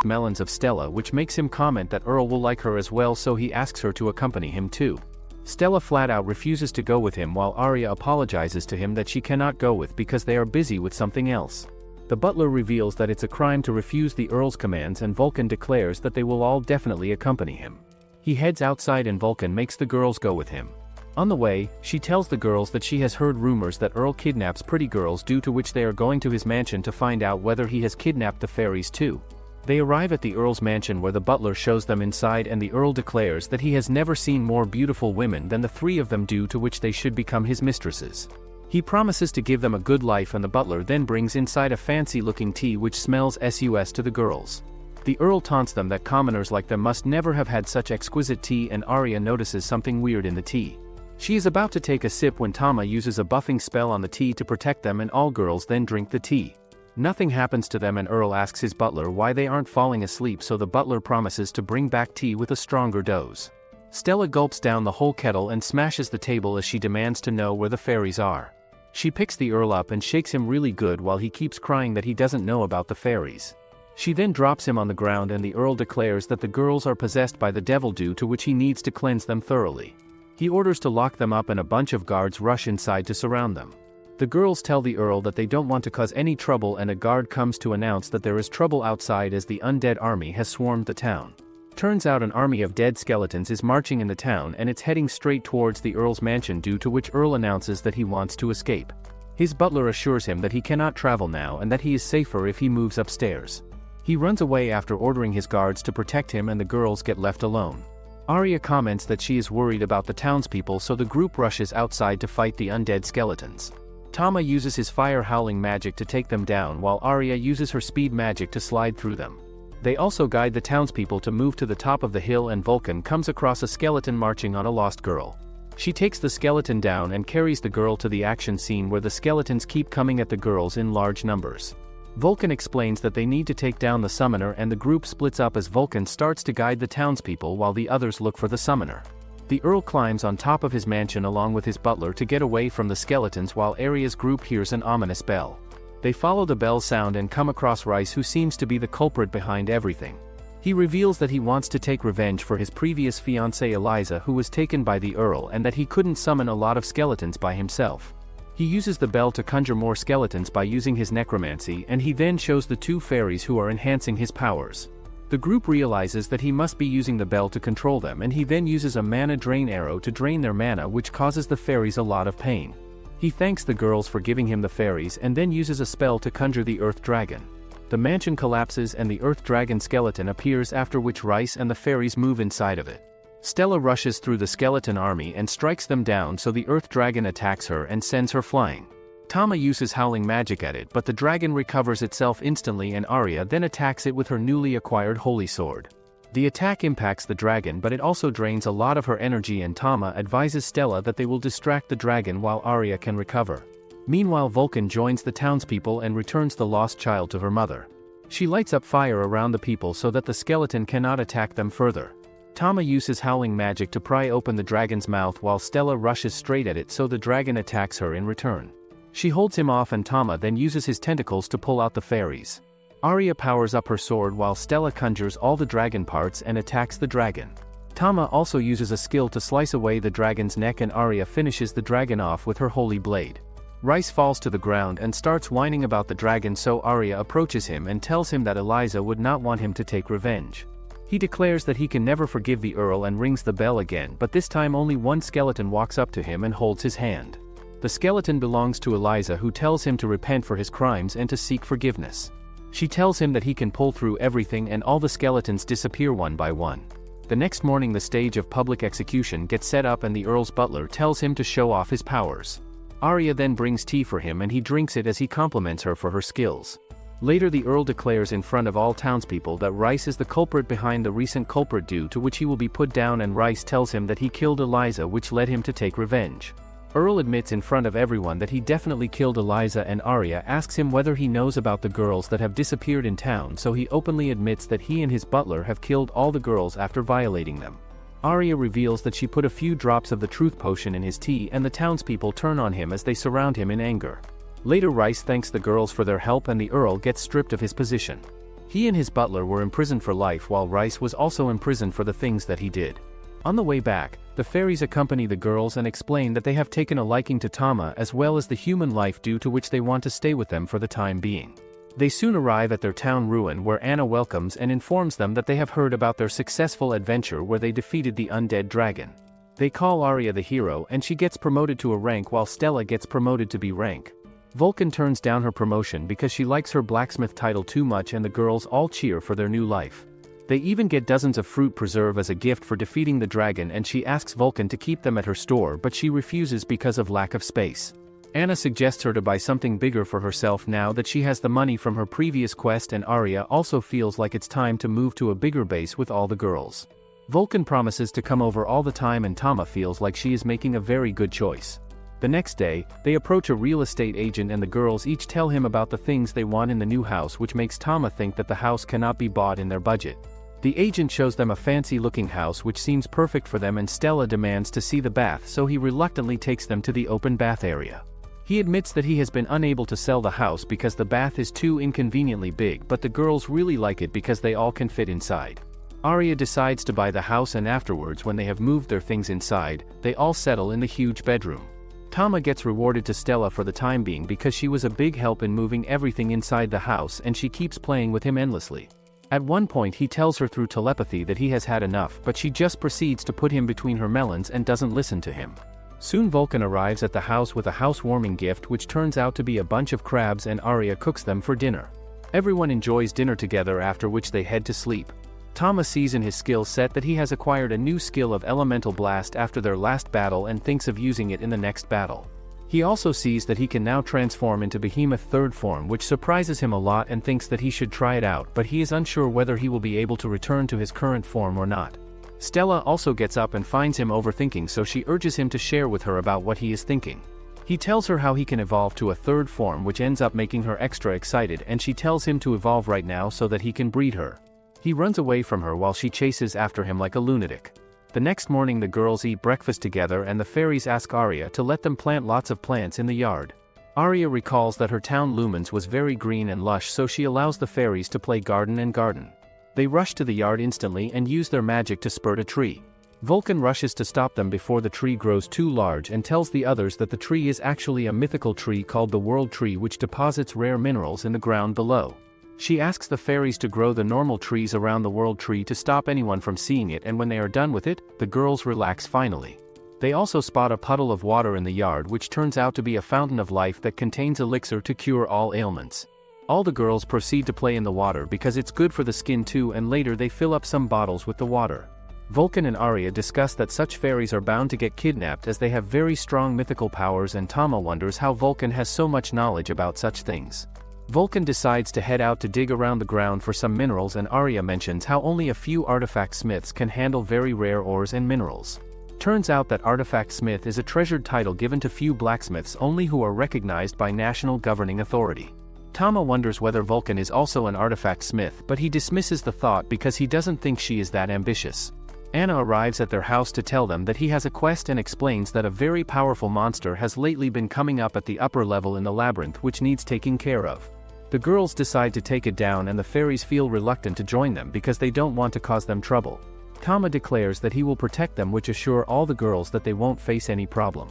melons of Stella, which makes him comment that Earl will like her as well, so he asks her to accompany him too. Stella flat out refuses to go with him while Arya apologizes to him that she cannot go with because they are busy with something else. The butler reveals that it's a crime to refuse the Earl's commands, and Vulcan declares that they will all definitely accompany him. He heads outside and Vulcan makes the girls go with him. On the way, she tells the girls that she has heard rumors that Earl kidnaps pretty girls, due to which they are going to his mansion to find out whether he has kidnapped the fairies too. They arrive at the Earl's mansion where the butler shows them inside, and the Earl declares that he has never seen more beautiful women than the three of them, due to which they should become his mistresses. He promises to give them a good life, and the butler then brings inside a fancy-looking tea which smells sus to the girls. The Earl taunts them that commoners like them must never have had such exquisite tea, and Arya notices something weird in the tea. She is about to take a sip when Tama uses a buffing spell on the tea to protect them, and all girls then drink the tea. Nothing happens to them and Earl asks his butler why they aren't falling asleep, so the butler promises to bring back tea with a stronger dose. Stella gulps down the whole kettle and smashes the table as she demands to know where the fairies are. She picks the Earl up and shakes him really good while he keeps crying that he doesn't know about the fairies. She then drops him on the ground and the Earl declares that the girls are possessed by the devil, due to which he needs to cleanse them thoroughly. He orders to lock them up and a bunch of guards rush inside to surround them. The girls tell the Earl that they don't want to cause any trouble, and a guard comes to announce that there is trouble outside as the undead army has swarmed the town. Turns out an army of dead skeletons is marching in the town and it's heading straight towards the Earl's mansion, due to which Earl announces that he wants to escape. His butler assures him that he cannot travel now and that he is safer if he moves upstairs. He runs away after ordering his guards to protect him, and the girls get left alone. Arya comments that she is worried about the townspeople, so the group rushes outside to fight the undead skeletons. Tama uses his fire howling magic to take them down while Arya uses her speed magic to slide through them. They also guide the townspeople to move to the top of the hill, and Vulcan comes across a skeleton marching on a lost girl. She takes the skeleton down and carries the girl to the action scene where the skeletons keep coming at the girls in large numbers. Vulcan explains that they need to take down the summoner, and the group splits up as Vulcan starts to guide the townspeople while the others look for the summoner. The Earl climbs on top of his mansion along with his butler to get away from the skeletons while Arya's group hears an ominous bell. They follow the bell sound and come across Rice, who seems to be the culprit behind everything. He reveals that he wants to take revenge for his previous fiancée Eliza, who was taken by the Earl, and that he couldn't summon a lot of skeletons by himself. He uses the bell to conjure more skeletons by using his necromancy, and he then shows the two fairies who are enhancing his powers. The group realizes that he must be using the bell to control them, and he then uses a mana drain arrow to drain their mana, which causes the fairies a lot of pain. He thanks the girls for giving him the fairies and then uses a spell to conjure the Earth Dragon. The mansion collapses and the Earth Dragon skeleton appears, after which Rice and the fairies move inside of it. Stella rushes through the skeleton army and strikes them down, so the Earth Dragon attacks her and sends her flying. Tama uses howling magic at it, but the dragon recovers itself instantly, and Arya then attacks it with her newly acquired holy sword. The attack impacts the dragon, but it also drains a lot of her energy, and Tama advises Stella that they will distract the dragon while Arya can recover. Meanwhile, Vulcan joins the townspeople and returns the lost child to her mother. She lights up fire around the people so that the skeleton cannot attack them further. Tama uses howling magic to pry open the dragon's mouth while Stella rushes straight at it so the dragon attacks her in return. She holds him off and Tama then uses his tentacles to pull out the fairies. Arya powers up her sword while Stella conjures all the dragon parts and attacks the dragon. Tama also uses a skill to slice away the dragon's neck and Arya finishes the dragon off with her holy blade. Rice falls to the ground and starts whining about the dragon, so Arya approaches him and tells him that Eliza would not want him to take revenge. He declares that he can never forgive the Earl and rings the bell again, but this time only one skeleton walks up to him and holds his hand. The skeleton belongs to Eliza, who tells him to repent for his crimes and to seek forgiveness. She tells him that he can pull through everything and all the skeletons disappear one by one. The next morning the stage of public execution gets set up and the Earl's butler tells him to show off his powers. Arya then brings tea for him and he drinks it as he compliments her for her skills. Later the Earl declares in front of all townspeople that Rice is the culprit behind the recent culprit, due to which he will be put down, and Rice tells him that he killed Eliza, which led him to take revenge. Earl admits in front of everyone that he definitely killed Eliza, and Arya asks him whether he knows about the girls that have disappeared in town, so he openly admits that he and his butler have killed all the girls after violating them. Arya reveals that she put a few drops of the truth potion in his tea and the townspeople turn on him as they surround him in anger. Later Rice thanks the girls for their help and the Earl gets stripped of his position. He and his butler were imprisoned for life while Rice was also imprisoned for the things that he did. On the way back, the fairies accompany the girls and explain that they have taken a liking to Tama as well as the human life, due to which they want to stay with them for the time being. They soon arrive at their town ruin where Anna welcomes and informs them that they have heard about their successful adventure where they defeated the undead dragon. They call Arya the hero and she gets promoted to a rank while Stella gets promoted to B rank. Vulcan turns down her promotion because she likes her blacksmith title too much and the girls all cheer for their new life. They even get dozens of fruit preserve as a gift for defeating the dragon, and she asks Vulcan to keep them at her store, but she refuses because of lack of space. Anna suggests her to buy something bigger for herself now that she has the money from her previous quest, and Arya also feels like it's time to move to a bigger base with all the girls. Vulcan promises to come over all the time and Tama feels like she is making a very good choice. The next day, they approach a real estate agent and the girls each tell him about the things they want in the new house, which makes Tama think that the house cannot be bought in their budget. The agent shows them a fancy-looking house which seems perfect for them, and Stella demands to see the bath, so he reluctantly takes them to the open bath area. He admits that he has been unable to sell the house because the bath is too inconveniently big, but the girls really like it because they all can fit inside. Arya decides to buy the house, and afterwards, when they have moved their things inside, they all settle in the huge bedroom. Tama gets rewarded to Stella for the time being because she was a big help in moving everything inside the house, and she keeps playing with him endlessly. At one point he tells her through telepathy that he has had enough, but she just proceeds to put him between her melons and doesn't listen to him. Soon Vulcan arrives at the house with a housewarming gift which turns out to be a bunch of crabs, and Arya cooks them for dinner. Everyone enjoys dinner together, after which they head to sleep. Tama sees in his skill set that he has acquired a new skill of Elemental Blast after their last battle and thinks of using it in the next battle. He also sees that he can now transform into Behemoth third form, which surprises him a lot, and thinks that he should try it out, but he is unsure whether he will be able to return to his current form or not. Stella also gets up and finds him overthinking, so she urges him to share with her about what he is thinking. He tells her how he can evolve to a third form, which ends up making her extra excited, and she tells him to evolve right now so that he can breed her. He runs away from her while she chases after him like a lunatic. The next morning the girls eat breakfast together and the fairies ask Arya to let them plant lots of plants in the yard. Arya recalls that her town Lumens was very green and lush, so she allows the fairies to play garden and garden. They rush to the yard instantly and use their magic to spurt a tree. Vulcan rushes to stop them before the tree grows too large and tells the others that the tree is actually a mythical tree called the World Tree, which deposits rare minerals in the ground below. She asks the fairies to grow the normal trees around the World Tree to stop anyone from seeing it, and when they are done with it, the girls relax finally. They also spot a puddle of water in the yard which turns out to be a fountain of life that contains elixir to cure all ailments. All the girls proceed to play in the water because it's good for the skin too, and later they fill up some bottles with the water. Vulcan and Arya discuss that such fairies are bound to get kidnapped as they have very strong mythical powers, and Tama wonders how Vulcan has so much knowledge about such things. Vulcan decides to head out to dig around the ground for some minerals, and Arya mentions how only a few artifact smiths can handle very rare ores and minerals. Turns out that artifact smith is a treasured title given to few blacksmiths only who are recognized by national governing authority. Tama wonders whether Vulcan is also an artifact smith, but he dismisses the thought because he doesn't think she is that ambitious. Anna arrives at their house to tell them that he has a quest and explains that a very powerful monster has lately been coming up at the upper level in the labyrinth which needs taking care of. The girls decide to take it down and the fairies feel reluctant to join them because they don't want to cause them trouble. Tama declares that he will protect them, which assure all the girls that they won't face any problem.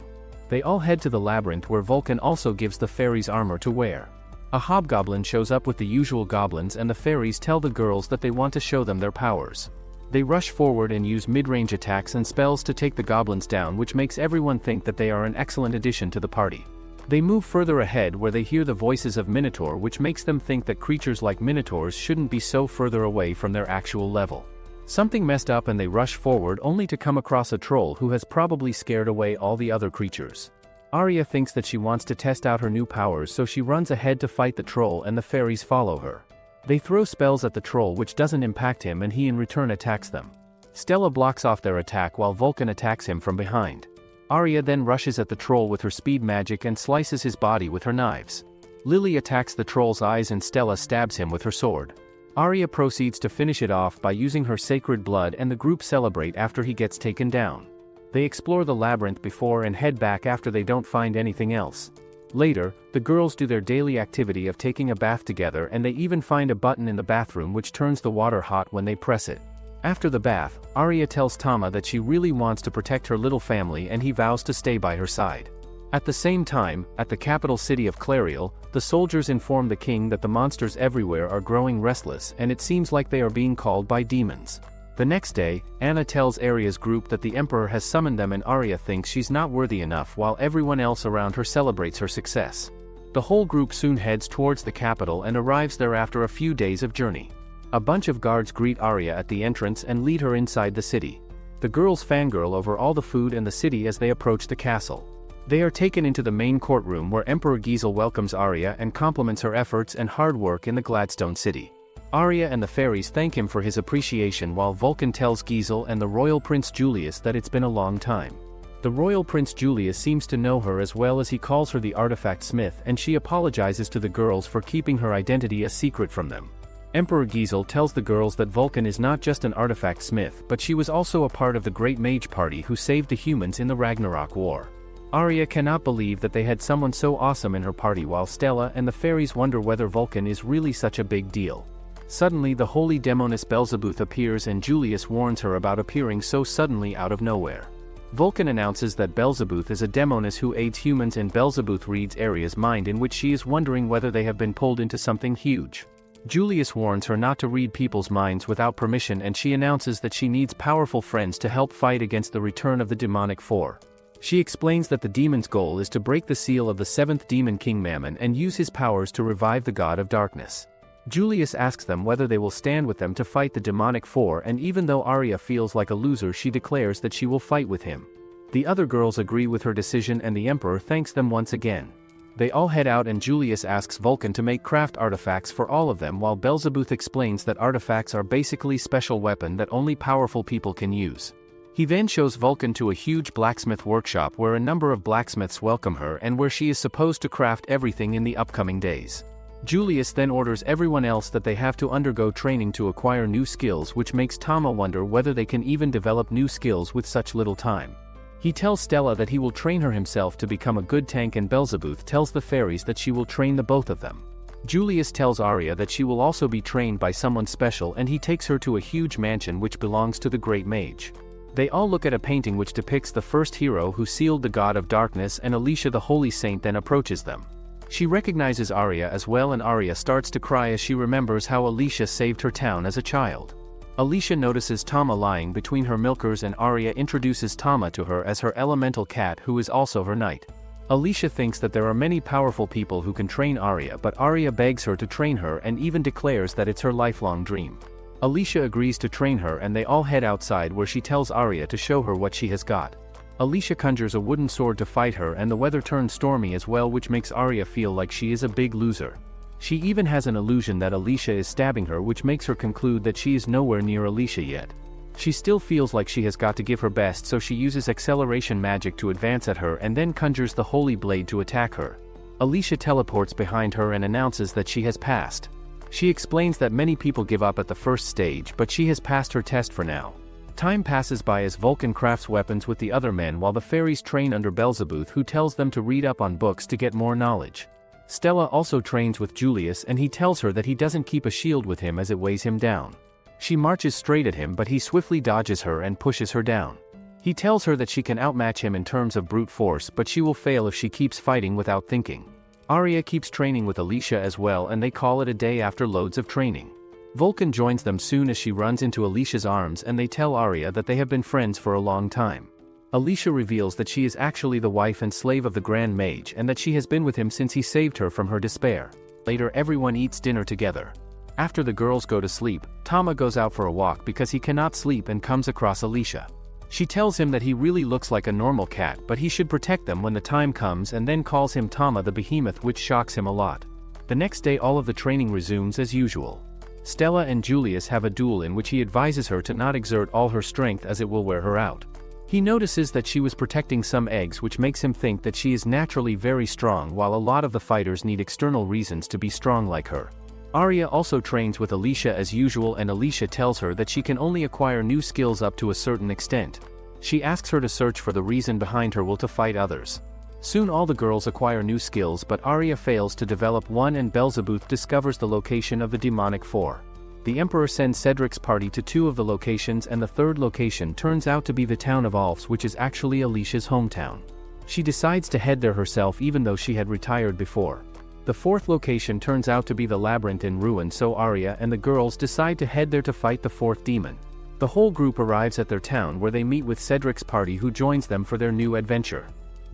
They all head to the labyrinth where Vulcan also gives the fairies armor to wear. A hobgoblin shows up with the usual goblins and the fairies tell the girls that they want to show them their powers. They rush forward and use mid-range attacks and spells to take the goblins down, which makes everyone think that they are an excellent addition to the party. They move further ahead where they hear the voices of Minotaur, which makes them think that creatures like Minotaurs shouldn't be so further away from their actual level. Something messed up and they rush forward only to come across a troll who has probably scared away all the other creatures. Arya thinks that she wants to test out her new powers, so she runs ahead to fight the troll and the fairies follow her. They throw spells at the troll which doesn't impact him and he in return attacks them. Stella blocks off their attack while Vulcan attacks him from behind. Arya then rushes at the troll with her speed magic and slices his body with her knives. Lily attacks the troll's eyes and Stella stabs him with her sword. Arya proceeds to finish it off by using her sacred blood and the group celebrate after he gets taken down. They explore the labyrinth before and head back after they don't find anything else. Later, the girls do their daily activity of taking a bath together and they even find a button in the bathroom which turns the water hot when they press it. After the bath, Arya tells Tama that she really wants to protect her little family and he vows to stay by her side. At the same time, at the capital city of Clariel, the soldiers inform the king that the monsters everywhere are growing restless and it seems like they are being called by demons. The next day, Anna tells Arya's group that the emperor has summoned them and Arya thinks she's not worthy enough while everyone else around her celebrates her success. The whole group soon heads towards the capital and arrives there after a few days of journey. A bunch of guards greet Arya at the entrance and lead her inside the city. The girls fangirl over all the food and the city as they approach the castle. They are taken into the main courtroom where Emperor Giesel welcomes Arya and compliments her efforts and hard work in the Gladstone city. Arya and the fairies thank him for his appreciation while Vulcan tells Giesel and the royal Prince Julius that it's been a long time. The royal Prince Julius seems to know her as well as he calls her the artifact smith and she apologizes to the girls for keeping her identity a secret from them. Emperor Giesel tells the girls that Vulcan is not just an artifact smith but she was also a part of the Great Mage Party who saved the humans in the Ragnarok War. Arya cannot believe that they had someone so awesome in her party while Stella and the fairies wonder whether Vulcan is really such a big deal. Suddenly the holy demoness Belzebuth appears and Julius warns her about appearing so suddenly out of nowhere. Vulcan announces that Belzebuth is a demoness who aids humans and Belzebuth reads Arya's mind in which she is wondering whether they have been pulled into something huge. Julius warns her not to read people's minds without permission and she announces that she needs powerful friends to help fight against the return of the demonic four. She explains that the demon's goal is to break the seal of the seventh demon king Mammon and use his powers to revive the god of darkness. Julius asks them whether they will stand with them to fight the demonic four and even though Arya feels like a loser she declares that she will fight with him. The other girls agree with her decision and the emperor thanks them once again. They all head out and Julius asks Vulcan to make craft artifacts for all of them while Belzebuth explains that artifacts are basically special weapon that only powerful people can use. He then shows Vulcan to a huge blacksmith workshop where a number of blacksmiths welcome her and where she is supposed to craft everything in the upcoming days. Julius then orders everyone else that they have to undergo training to acquire new skills, which makes Tama wonder whether they can even develop new skills with such little time. He tells Stella that he will train her himself to become a good tank and Belzebuth tells the fairies that she will train the both of them. Julius tells Arya that she will also be trained by someone special and he takes her to a huge mansion which belongs to the Great Mage. They all look at a painting which depicts the first hero who sealed the god of darkness and Alicia the holy saint then approaches them. She recognizes Arya as well and Arya starts to cry as she remembers how Alicia saved her town as a child. Alicia notices Tama lying between her milkers and Arya introduces Tama to her as her elemental cat who is also her knight. Alicia thinks that there are many powerful people who can train Arya but Arya begs her to train her and even declares that it's her lifelong dream. Alicia agrees to train her and they all head outside where she tells Arya to show her what she has got. Alicia conjures a wooden sword to fight her and the weather turns stormy as well, which makes Arya feel like she is a big loser. She even has an illusion that Alicia is stabbing her, which makes her conclude that she is nowhere near Alicia yet. She still feels like she has got to give her best, so she uses acceleration magic to advance at her and then conjures the holy blade to attack her. Alicia teleports behind her and announces that she has passed. She explains that many people give up at the first stage but she has passed her test for now. Time passes by as Vulcan crafts weapons with the other men while the fairies train under Beelzebub, who tells them to read up on books to get more knowledge. Stella also trains with Julius, and he tells her that he doesn't keep a shield with him as it weighs him down. She marches straight at him, but he swiftly dodges her and pushes her down. He tells her that she can outmatch him in terms of brute force, but she will fail if she keeps fighting without thinking. Arya keeps training with Alicia as well, and they call it a day after loads of training. Vulcan joins them soon as she runs into Alicia's arms, and they tell Arya that they have been friends for a long time. Alicia reveals that she is actually the wife and slave of the Grand Mage and that she has been with him since he saved her from her despair. Later, everyone eats dinner together. After the girls go to sleep, Tama goes out for a walk because he cannot sleep and comes across Alicia. She tells him that he really looks like a normal cat, but he should protect them when the time comes, and then calls him Tama the Behemoth, which shocks him a lot. The next day all of the training resumes as usual. Stella and Julius have a duel in which he advises her to not exert all her strength as it will wear her out. He notices that she was protecting some eggs, which makes him think that she is naturally very strong, while a lot of the fighters need external reasons to be strong like her. Arya also trains with Alicia as usual, and Alicia tells her that she can only acquire new skills up to a certain extent. She asks her to search for the reason behind her will to fight others. Soon all the girls acquire new skills, but Arya fails to develop one, and Beelzebub discovers the location of the demonic four. The Emperor sends Cedric's party to two of the locations, and the third location turns out to be the town of Alfs, which is actually Alicia's hometown. She decides to head there herself even though she had retired before. The fourth location turns out to be the Labyrinth in ruin, so Arya and the girls decide to head there to fight the fourth demon. The whole group arrives at their town where they meet with Cedric's party, who joins them for their new adventure.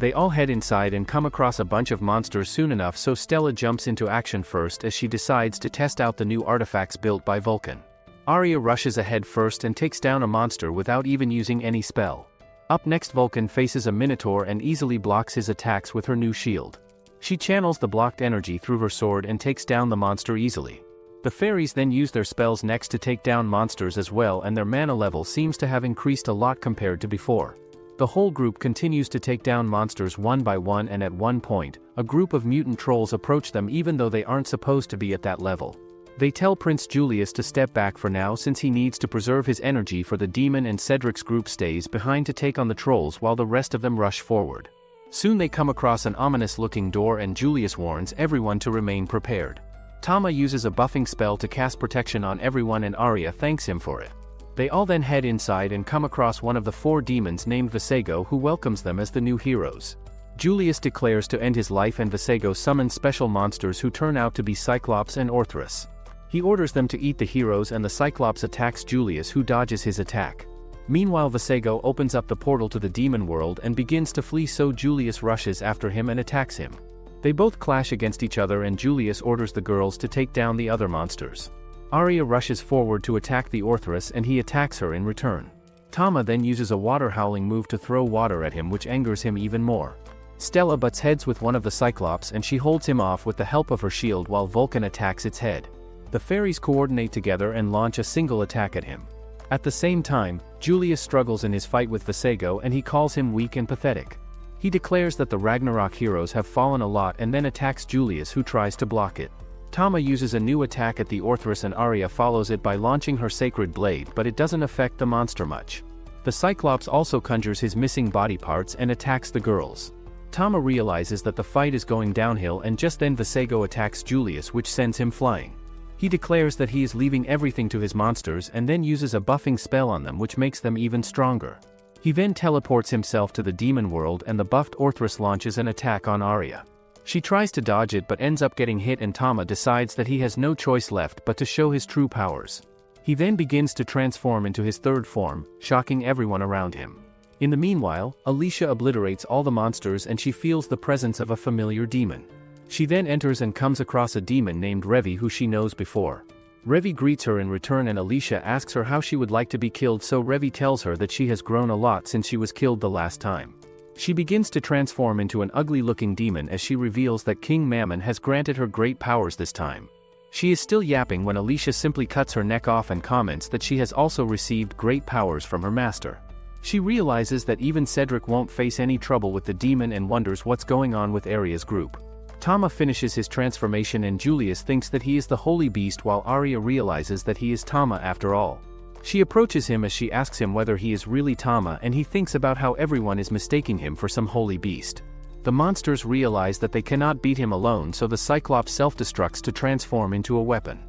They all head inside and come across a bunch of monsters soon enough, so Stella jumps into action first as she decides to test out the new artifacts built by Vulcan. Arya rushes ahead first and takes down a monster without even using any spell. Up next, Vulcan faces a minotaur and easily blocks his attacks with her new shield. She channels the blocked energy through her sword and takes down the monster easily. The fairies then use their spells next to take down monsters as well, and their mana level seems to have increased a lot compared to before. The whole group continues to take down monsters one by one, and at one point, a group of mutant trolls approach them even though they aren't supposed to be at that level. They tell Prince Julius to step back for now since he needs to preserve his energy for the demon, and Cedric's group stays behind to take on the trolls while the rest of them rush forward. Soon they come across an ominous-looking door, and Julius warns everyone to remain prepared. Tama uses a buffing spell to cast protection on everyone, and Arya thanks him for it. They all then head inside and come across one of the four demons named Visego, who welcomes them as the new heroes. Julius declares to end his life, and Visego summons special monsters who turn out to be Cyclops and Orthrus. He orders them to eat the heroes, and the Cyclops attacks Julius, who dodges his attack. Meanwhile, Visego opens up the portal to the demon world and begins to flee, so Julius rushes after him and attacks him. They both clash against each other, and Julius orders the girls to take down the other monsters. Arya rushes forward to attack the Orthrus, and he attacks her in return. Tama then uses a water howling move to throw water at him, which angers him even more. Stella butts heads with one of the Cyclops, and she holds him off with the help of her shield while Vulcan attacks its head. The fairies coordinate together and launch a single attack at him. At the same time, Julius struggles in his fight with Visego, and he calls him weak and pathetic. He declares that the Ragnarok heroes have fallen a lot and then attacks Julius, who tries to block it. Tama uses a new attack at the Orthrus, and Arya follows it by launching her sacred blade, but it doesn't affect the monster much. The Cyclops also conjures his missing body parts and attacks the girls. Tama realizes that the fight is going downhill, and just then Visego attacks Julius, which sends him flying. He declares that he is leaving everything to his monsters and then uses a buffing spell on them, which makes them even stronger. He then teleports himself to the demon world, and the buffed Orthrus launches an attack on Arya. She tries to dodge it but ends up getting hit, and Tama decides that he has no choice left but to show his true powers. He then begins to transform into his third form, shocking everyone around him. In the meanwhile, Alicia obliterates all the monsters, and she feels the presence of a familiar demon. She then enters and comes across a demon named Revi, who she knows before. Revi greets her in return, and Alicia asks her how she would like to be killed, so Revi tells her that she has grown a lot since she was killed the last time. She begins to transform into an ugly-looking demon as she reveals that King Mammon has granted her great powers this time. She is still yapping when Alicia simply cuts her neck off and comments that she has also received great powers from her master. She realizes that even Cedric won't face any trouble with the demon and wonders what's going on with Arya's group. Tama finishes his transformation, and Julius thinks that he is the holy beast, while Arya realizes that he is Tama after all. She approaches him as she asks him whether he is really Tama, and he thinks about how everyone is mistaking him for some holy beast. The monsters realize that they cannot beat him alone, so the Cyclops self-destructs to transform into a weapon.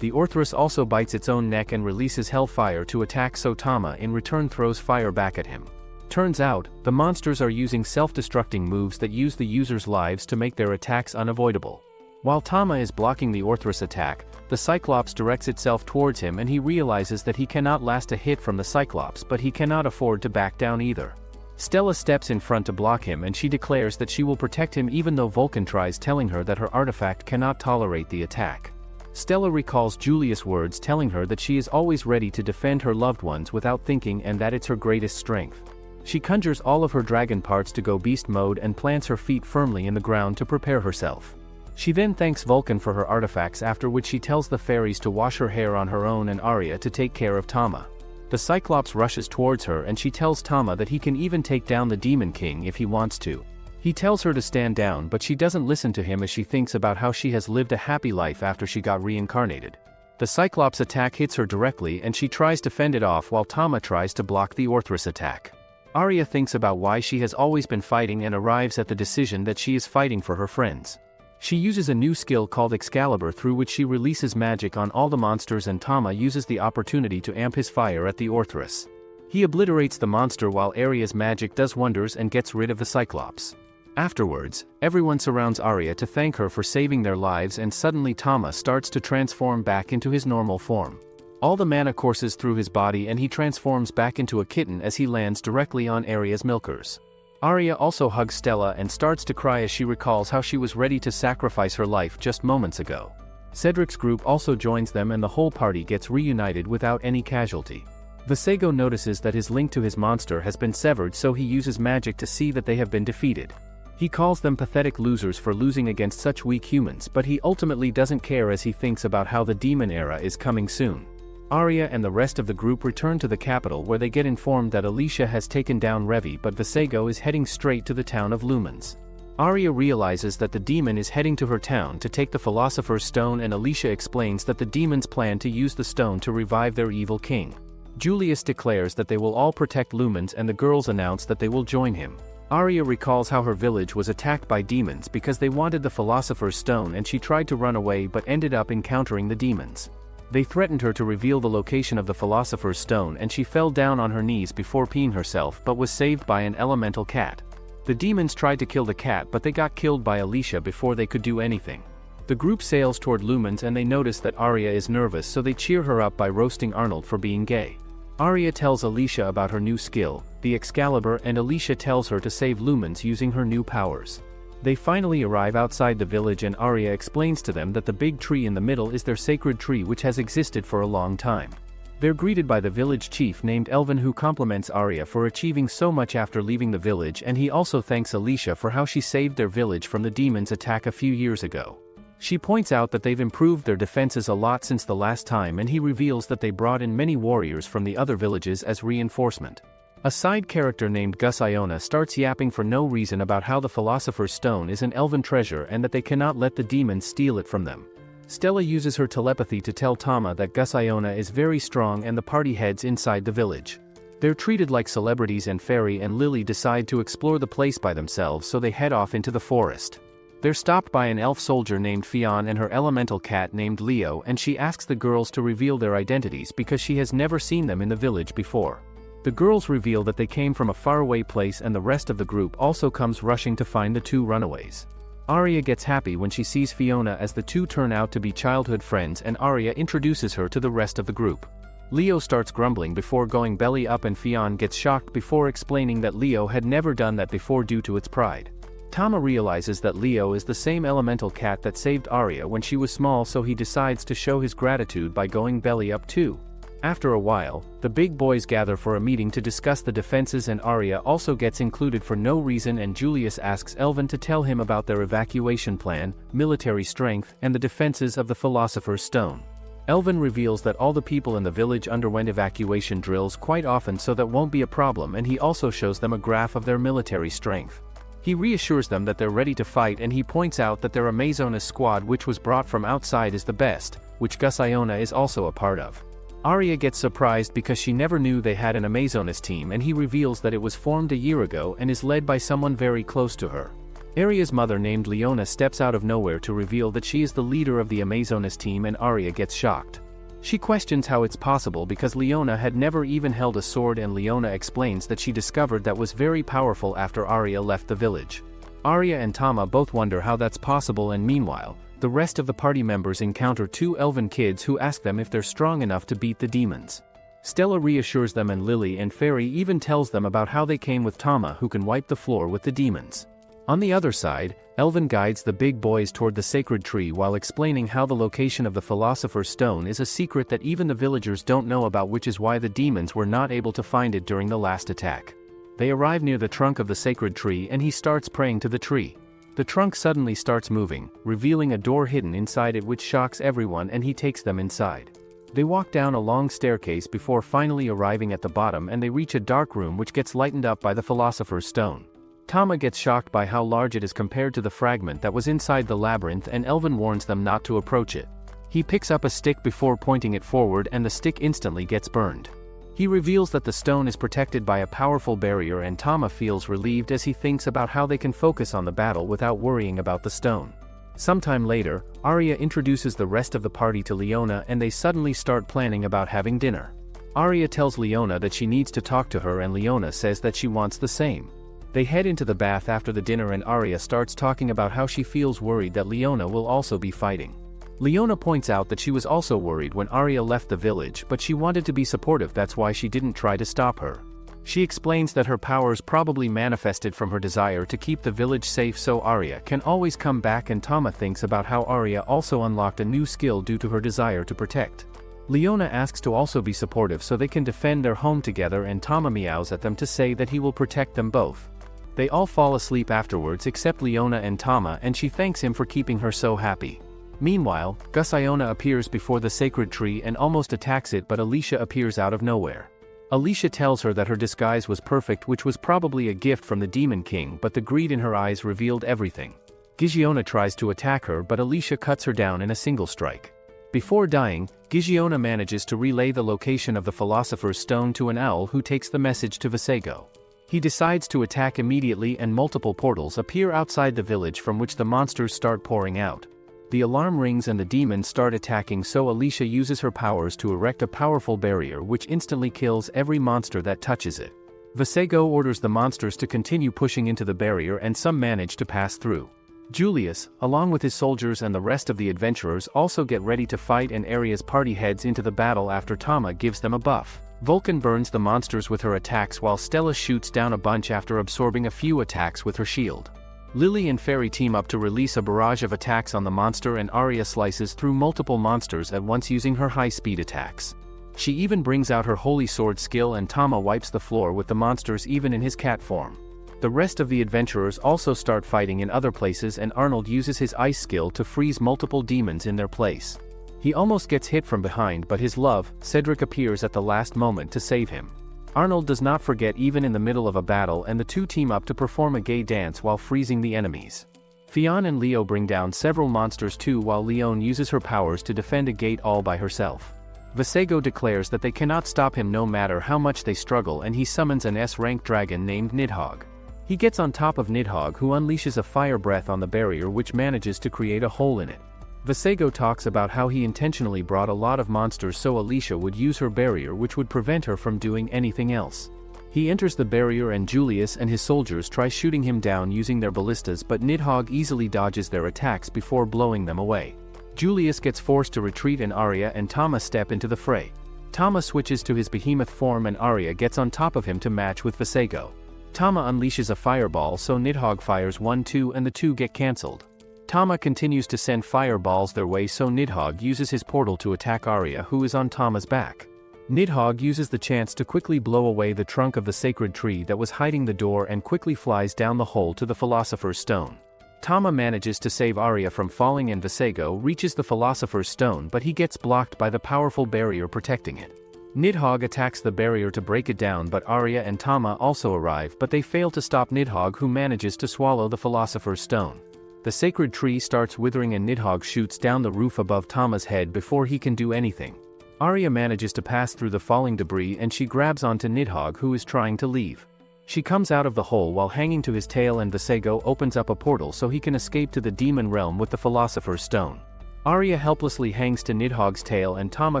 The Orthrus also bites its own neck and releases hellfire to attack, so Tama in return throws fire back at him. Turns out, the monsters are using self-destructing moves that use the user's lives to make their attacks unavoidable. While Tama is blocking the Orthrus attack, the Cyclops directs itself towards him and he realizes that he cannot last a hit from the Cyclops, but he cannot afford to back down either. Stella steps in front to block him and she declares that she will protect him even though Vulcan tries, telling her that her artifact cannot tolerate the attack. Stella recalls Julius' words telling her that she is always ready to defend her loved ones without thinking and that it's her greatest strength. She conjures all of her dragon parts to go beast mode and plants her feet firmly in the ground to prepare herself. She then thanks Vulcan for her artifacts, after which she tells the fairies to wash her hair on her own and Arya to take care of Tama. The Cyclops rushes towards her and she tells Tama that he can even take down the Demon King if he wants to. He tells her to stand down, but she doesn't listen to him as she thinks about how she has lived a happy life after she got reincarnated. The Cyclops attack hits her directly and she tries to fend it off while Tama tries to block the Orthrus attack. Arya thinks about why she has always been fighting and arrives at the decision that she is fighting for her friends. She uses a new skill called Excalibur, through which she releases magic on all the monsters, and Tama uses the opportunity to amp his fire at the Orthrus. He obliterates the monster while Arya's magic does wonders and gets rid of the Cyclops. Afterwards, everyone surrounds Arya to thank her for saving their lives, and suddenly Tama starts to transform back into his normal form. All the mana courses through his body and he transforms back into a kitten as he lands directly on Arya's milkers. Arya also hugs Stella and starts to cry as she recalls how she was ready to sacrifice her life just moments ago. Cedric's group also joins them and the whole party gets reunited without any casualty. Vasego notices that his link to his monster has been severed, so he uses magic to see that they have been defeated. He calls them pathetic losers for losing against such weak humans, but he ultimately doesn't care as he thinks about how the demon era is coming soon. Arya and the rest of the group return to the capital, where they get informed that Alicia has taken down Revi, but Vasego is heading straight to the town of Lumens. Arya realizes that the demon is heading to her town to take the Philosopher's Stone, and Alicia explains that the demons plan to use the stone to revive their evil king. Julius declares that they will all protect Lumens and the girls announce that they will join him. Arya recalls how her village was attacked by demons because they wanted the Philosopher's Stone, and she tried to run away but ended up encountering the demons. They threatened her to reveal the location of the Philosopher's Stone and she fell down on her knees before peeing herself, but was saved by an elemental cat. The demons tried to kill the cat, but they got killed by Alicia before they could do anything. The group sails toward Lumens and they notice that Arya is nervous, so they cheer her up by roasting Arnold for being gay. Arya tells Alicia about her new skill, the Excalibur, and Alicia tells her to save Lumens using her new powers. They finally arrive outside the village and Arya explains to them that the big tree in the middle is their sacred tree, which has existed for a long time. They're greeted by the village chief named Elvin, who compliments Arya for achieving so much after leaving the village, and he also thanks Alicia for how she saved their village from the demons' attack a few years ago. She points out that they've improved their defenses a lot since the last time, and he reveals that they brought in many warriors from the other villages as reinforcement. A side character named Gus Iona starts yapping for no reason about how the Philosopher's Stone is an elven treasure and that they cannot let the demons steal it from them. Stella uses her telepathy to tell Tama that Gus Iona is very strong, and the party heads inside the village. They're treated like celebrities, and Fairy and Lily decide to explore the place by themselves, so they head off into the forest. They're stopped by an elf soldier named Fionn and her elemental cat named Leo, and she asks the girls to reveal their identities because she has never seen them in the village before. The girls reveal that they came from a faraway place, and the rest of the group also comes rushing to find the two runaways. Arya gets happy when she sees Fiona, as the two turn out to be childhood friends, and Arya introduces her to the rest of the group. Leo starts grumbling before going belly up, and Fionn gets shocked before explaining that Leo had never done that before due to its pride. Tama realizes that Leo is the same elemental cat that saved Arya when she was small, so he decides to show his gratitude by going belly up too. After a while, the big boys gather for a meeting to discuss the defenses, and Arya also gets included for no reason, and Julius asks Elvin to tell him about their evacuation plan, military strength, and the defenses of the Philosopher's Stone. Elvin reveals that all the people in the village underwent evacuation drills quite often, so that won't be a problem, and he also shows them a graph of their military strength. He reassures them that they're ready to fight, and he points out that their Amazonas squad, which was brought from outside, is the best, which Gus Iona is also a part of. Arya gets surprised because she never knew they had an Amazonas team, and he reveals that it was formed a year ago and is led by someone very close to her. Arya's mother named Leona steps out of nowhere to reveal that she is the leader of the Amazonas team, and Arya gets shocked. She questions how it's possible because Leona had never even held a sword, and Leona explains that she discovered that was very powerful after Arya left the village. Arya and Tama both wonder how that's possible, and meanwhile, the rest of the party members encounter two elven kids who ask them if they're strong enough to beat the demons. Stella reassures them, and Lily and Fairy even tells them about how they came with Tama, who can wipe the floor with the demons. On the other side, Elven guides the big boys toward the sacred tree while explaining how the location of the Philosopher's Stone is a secret that even the villagers don't know about, which is why the demons were not able to find it during the last attack. They arrive near the trunk of the sacred tree, and he starts praying to the tree. The trunk suddenly starts moving, revealing a door hidden inside it, which shocks everyone, and he takes them inside. They walk down a long staircase before finally arriving at the bottom, and they reach a dark room which gets lightened up by the Philosopher's Stone. Tama gets shocked by how large it is compared to the fragment that was inside the labyrinth, and Elven warns them not to approach it. He picks up a stick before pointing it forward, and the stick instantly gets burned. He reveals that the stone is protected by a powerful barrier, and Tama feels relieved as he thinks about how they can focus on the battle without worrying about the stone. Sometime later, Arya introduces the rest of the party to Leona, and they suddenly start planning about having dinner. Arya tells Leona that she needs to talk to her, and Leona says that she wants the same. They head into the bath after the dinner, and Arya starts talking about how she feels worried that Leona will also be fighting. Leona points out that she was also worried when Arya left the village, but she wanted to be supportive, that's why she didn't try to stop her. She explains that her powers probably manifested from her desire to keep the village safe so Arya can always come back, and Tama thinks about how Arya also unlocked a new skill due to her desire to protect. Leona asks to also be supportive so they can defend their home together, and Tama meows at them to say that he will protect them both. They all fall asleep afterwards except Leona and Tama, and she thanks him for keeping her so happy. Meanwhile, Gusiona appears before the sacred tree and almost attacks it, but Alicia appears out of nowhere. Alicia tells her that her disguise was perfect, which was probably a gift from the Demon King, but the greed in her eyes revealed everything. Gigiona tries to attack her, but Alicia cuts her down in a single strike. Before dying, Gigiona manages to relay the location of the Philosopher's Stone to an owl, who takes the message to Visego. He decides to attack immediately, and multiple portals appear outside the village from which the monsters start pouring out. The alarm rings and the demons start attacking, so Alicia uses her powers to erect a powerful barrier which instantly kills every monster that touches it. Visego orders the monsters to continue pushing into the barrier, and some manage to pass through. Julius, along with his soldiers and the rest of the adventurers, also get ready to fight, and Arya's party heads into the battle after Tama gives them a buff. Vulcan burns the monsters with her attacks while Stella shoots down a bunch after absorbing a few attacks with her shield. Lily and Fairy team up to release a barrage of attacks on the monster, and Arya slices through multiple monsters at once using her high-speed attacks. She even brings out her holy sword skill, and Tama wipes the floor with the monsters even in his cat form. The rest of the adventurers also start fighting in other places, and Arnold uses his ice skill to freeze multiple demons in their place. He almost gets hit from behind, but his love, Cedric, appears at the last moment to save him. Arnold does not forget even in the middle of a battle, and the two team up to perform a gay dance while freezing the enemies. Fionn and Leo bring down several monsters too, while Leon uses her powers to defend a gate all by herself. Visego declares that they cannot stop him no matter how much they struggle, and he summons an S-rank dragon named Nidhogg. He gets on top of Nidhogg, who unleashes a fire breath on the barrier which manages to create a hole in it. Visego talks about how he intentionally brought a lot of monsters so Alicia would use her barrier, which would prevent her from doing anything else. He enters the barrier, and Julius and his soldiers try shooting him down using their ballistas, but Nidhogg easily dodges their attacks before blowing them away. Julius gets forced to retreat, and Arya and Tama step into the fray. Tama switches to his behemoth form, and Arya gets on top of him to match with Visego. Tama unleashes a fireball, so Nidhogg fires 1-2 and the two get cancelled. Tama continues to send fireballs their way, so Nidhogg uses his portal to attack Arya, who is on Tama's back. Nidhogg uses the chance to quickly blow away the trunk of the sacred tree that was hiding the door, and quickly flies down the hole to the Philosopher's Stone. Tama manages to save Arya from falling, and Visego reaches the Philosopher's Stone, but he gets blocked by the powerful barrier protecting it. Nidhogg attacks the barrier to break it down, but Arya and Tama also arrive, but they fail to stop Nidhogg, who manages to swallow the Philosopher's Stone. The sacred tree starts withering, and Nidhogg shoots down the roof above Tama's head before he can do anything. Arya manages to pass through the falling debris and she grabs onto Nidhogg, who is trying to leave. She comes out of the hole while hanging to his tail, and Visego opens up a portal so he can escape to the demon realm with the Philosopher's Stone. Arya helplessly hangs to Nidhogg's tail and Tama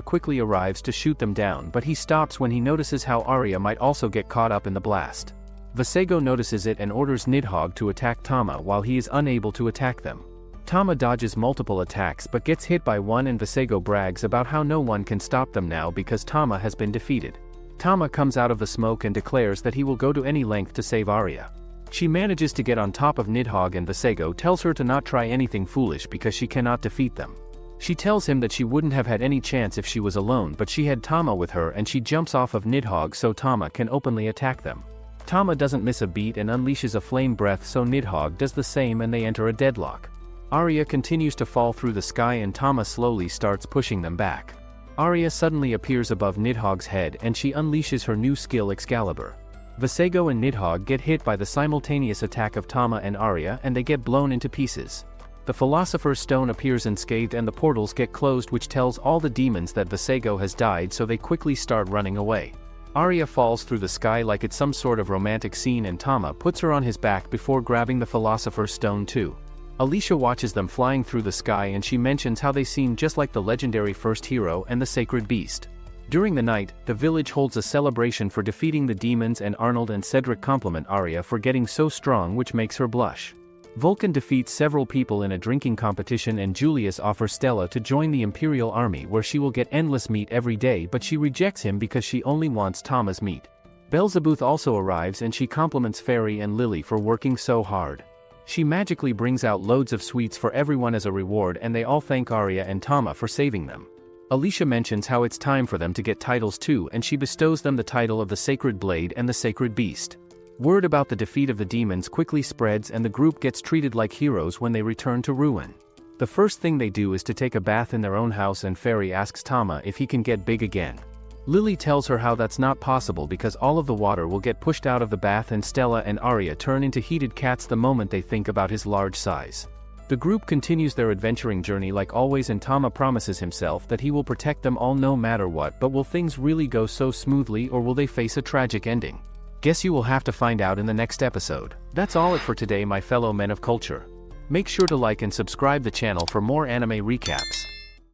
quickly arrives to shoot them down, but he stops when he notices how Arya might also get caught up in the blast. Visego notices it and orders Nidhogg to attack Tama while he is unable to attack them. Tama dodges multiple attacks but gets hit by one, and Visego brags about how no one can stop them now because Tama has been defeated. Tama comes out of the smoke and declares that he will go to any length to save Arya. She manages to get on top of Nidhogg, and Visego tells her to not try anything foolish because she cannot defeat them. She tells him that she wouldn't have had any chance if she was alone, but she had Tama with her, and she jumps off of Nidhogg so Tama can openly attack them. Tama doesn't miss a beat and unleashes a flame breath, so Nidhogg does the same and they enter a deadlock. Arya continues to fall through the sky and Tama slowly starts pushing them back. Arya suddenly appears above Nidhogg's head and she unleashes her new skill Excalibur. Visego and Nidhogg get hit by the simultaneous attack of Tama and Arya and they get blown into pieces. The Philosopher's Stone appears unscathed and the portals get closed, which tells all the demons that Visego has died, so they quickly start running away. Arya falls through the sky like it's some sort of romantic scene and Tama puts her on his back before grabbing the Philosopher's Stone too. Alicia watches them flying through the sky and she mentions how they seem just like the legendary first hero and the sacred beast. During the night, the village holds a celebration for defeating the demons and Arnold and Cedric compliment Arya for getting so strong, which makes her blush. Vulcan defeats several people in a drinking competition and Julius offers Stella to join the Imperial Army where she will get endless meat every day, but she rejects him because she only wants Tama's meat. Beelzebub also arrives and she compliments Fairy and Lily for working so hard. She magically brings out loads of sweets for everyone as a reward and they all thank Arya and Tama for saving them. Alicia mentions how it's time for them to get titles too, and she bestows them the title of the Sacred Blade and the Sacred Beast. Word about the defeat of the demons quickly spreads and the group gets treated like heroes when they return to Ruin. The first thing they do is to take a bath in their own house and Fairy asks Tama if he can get big again. Lily tells her how that's not possible because all of the water will get pushed out of the bath, and Stella and Arya turn into heated cats the moment they think about his large size. The group continues their adventuring journey like always and Tama promises himself that he will protect them all no matter what, but will things really go so smoothly or will they face a tragic ending? Guess you will have to find out in the next episode. That's all it for today, my fellow men of culture. Make sure to like and subscribe the channel for more anime recaps.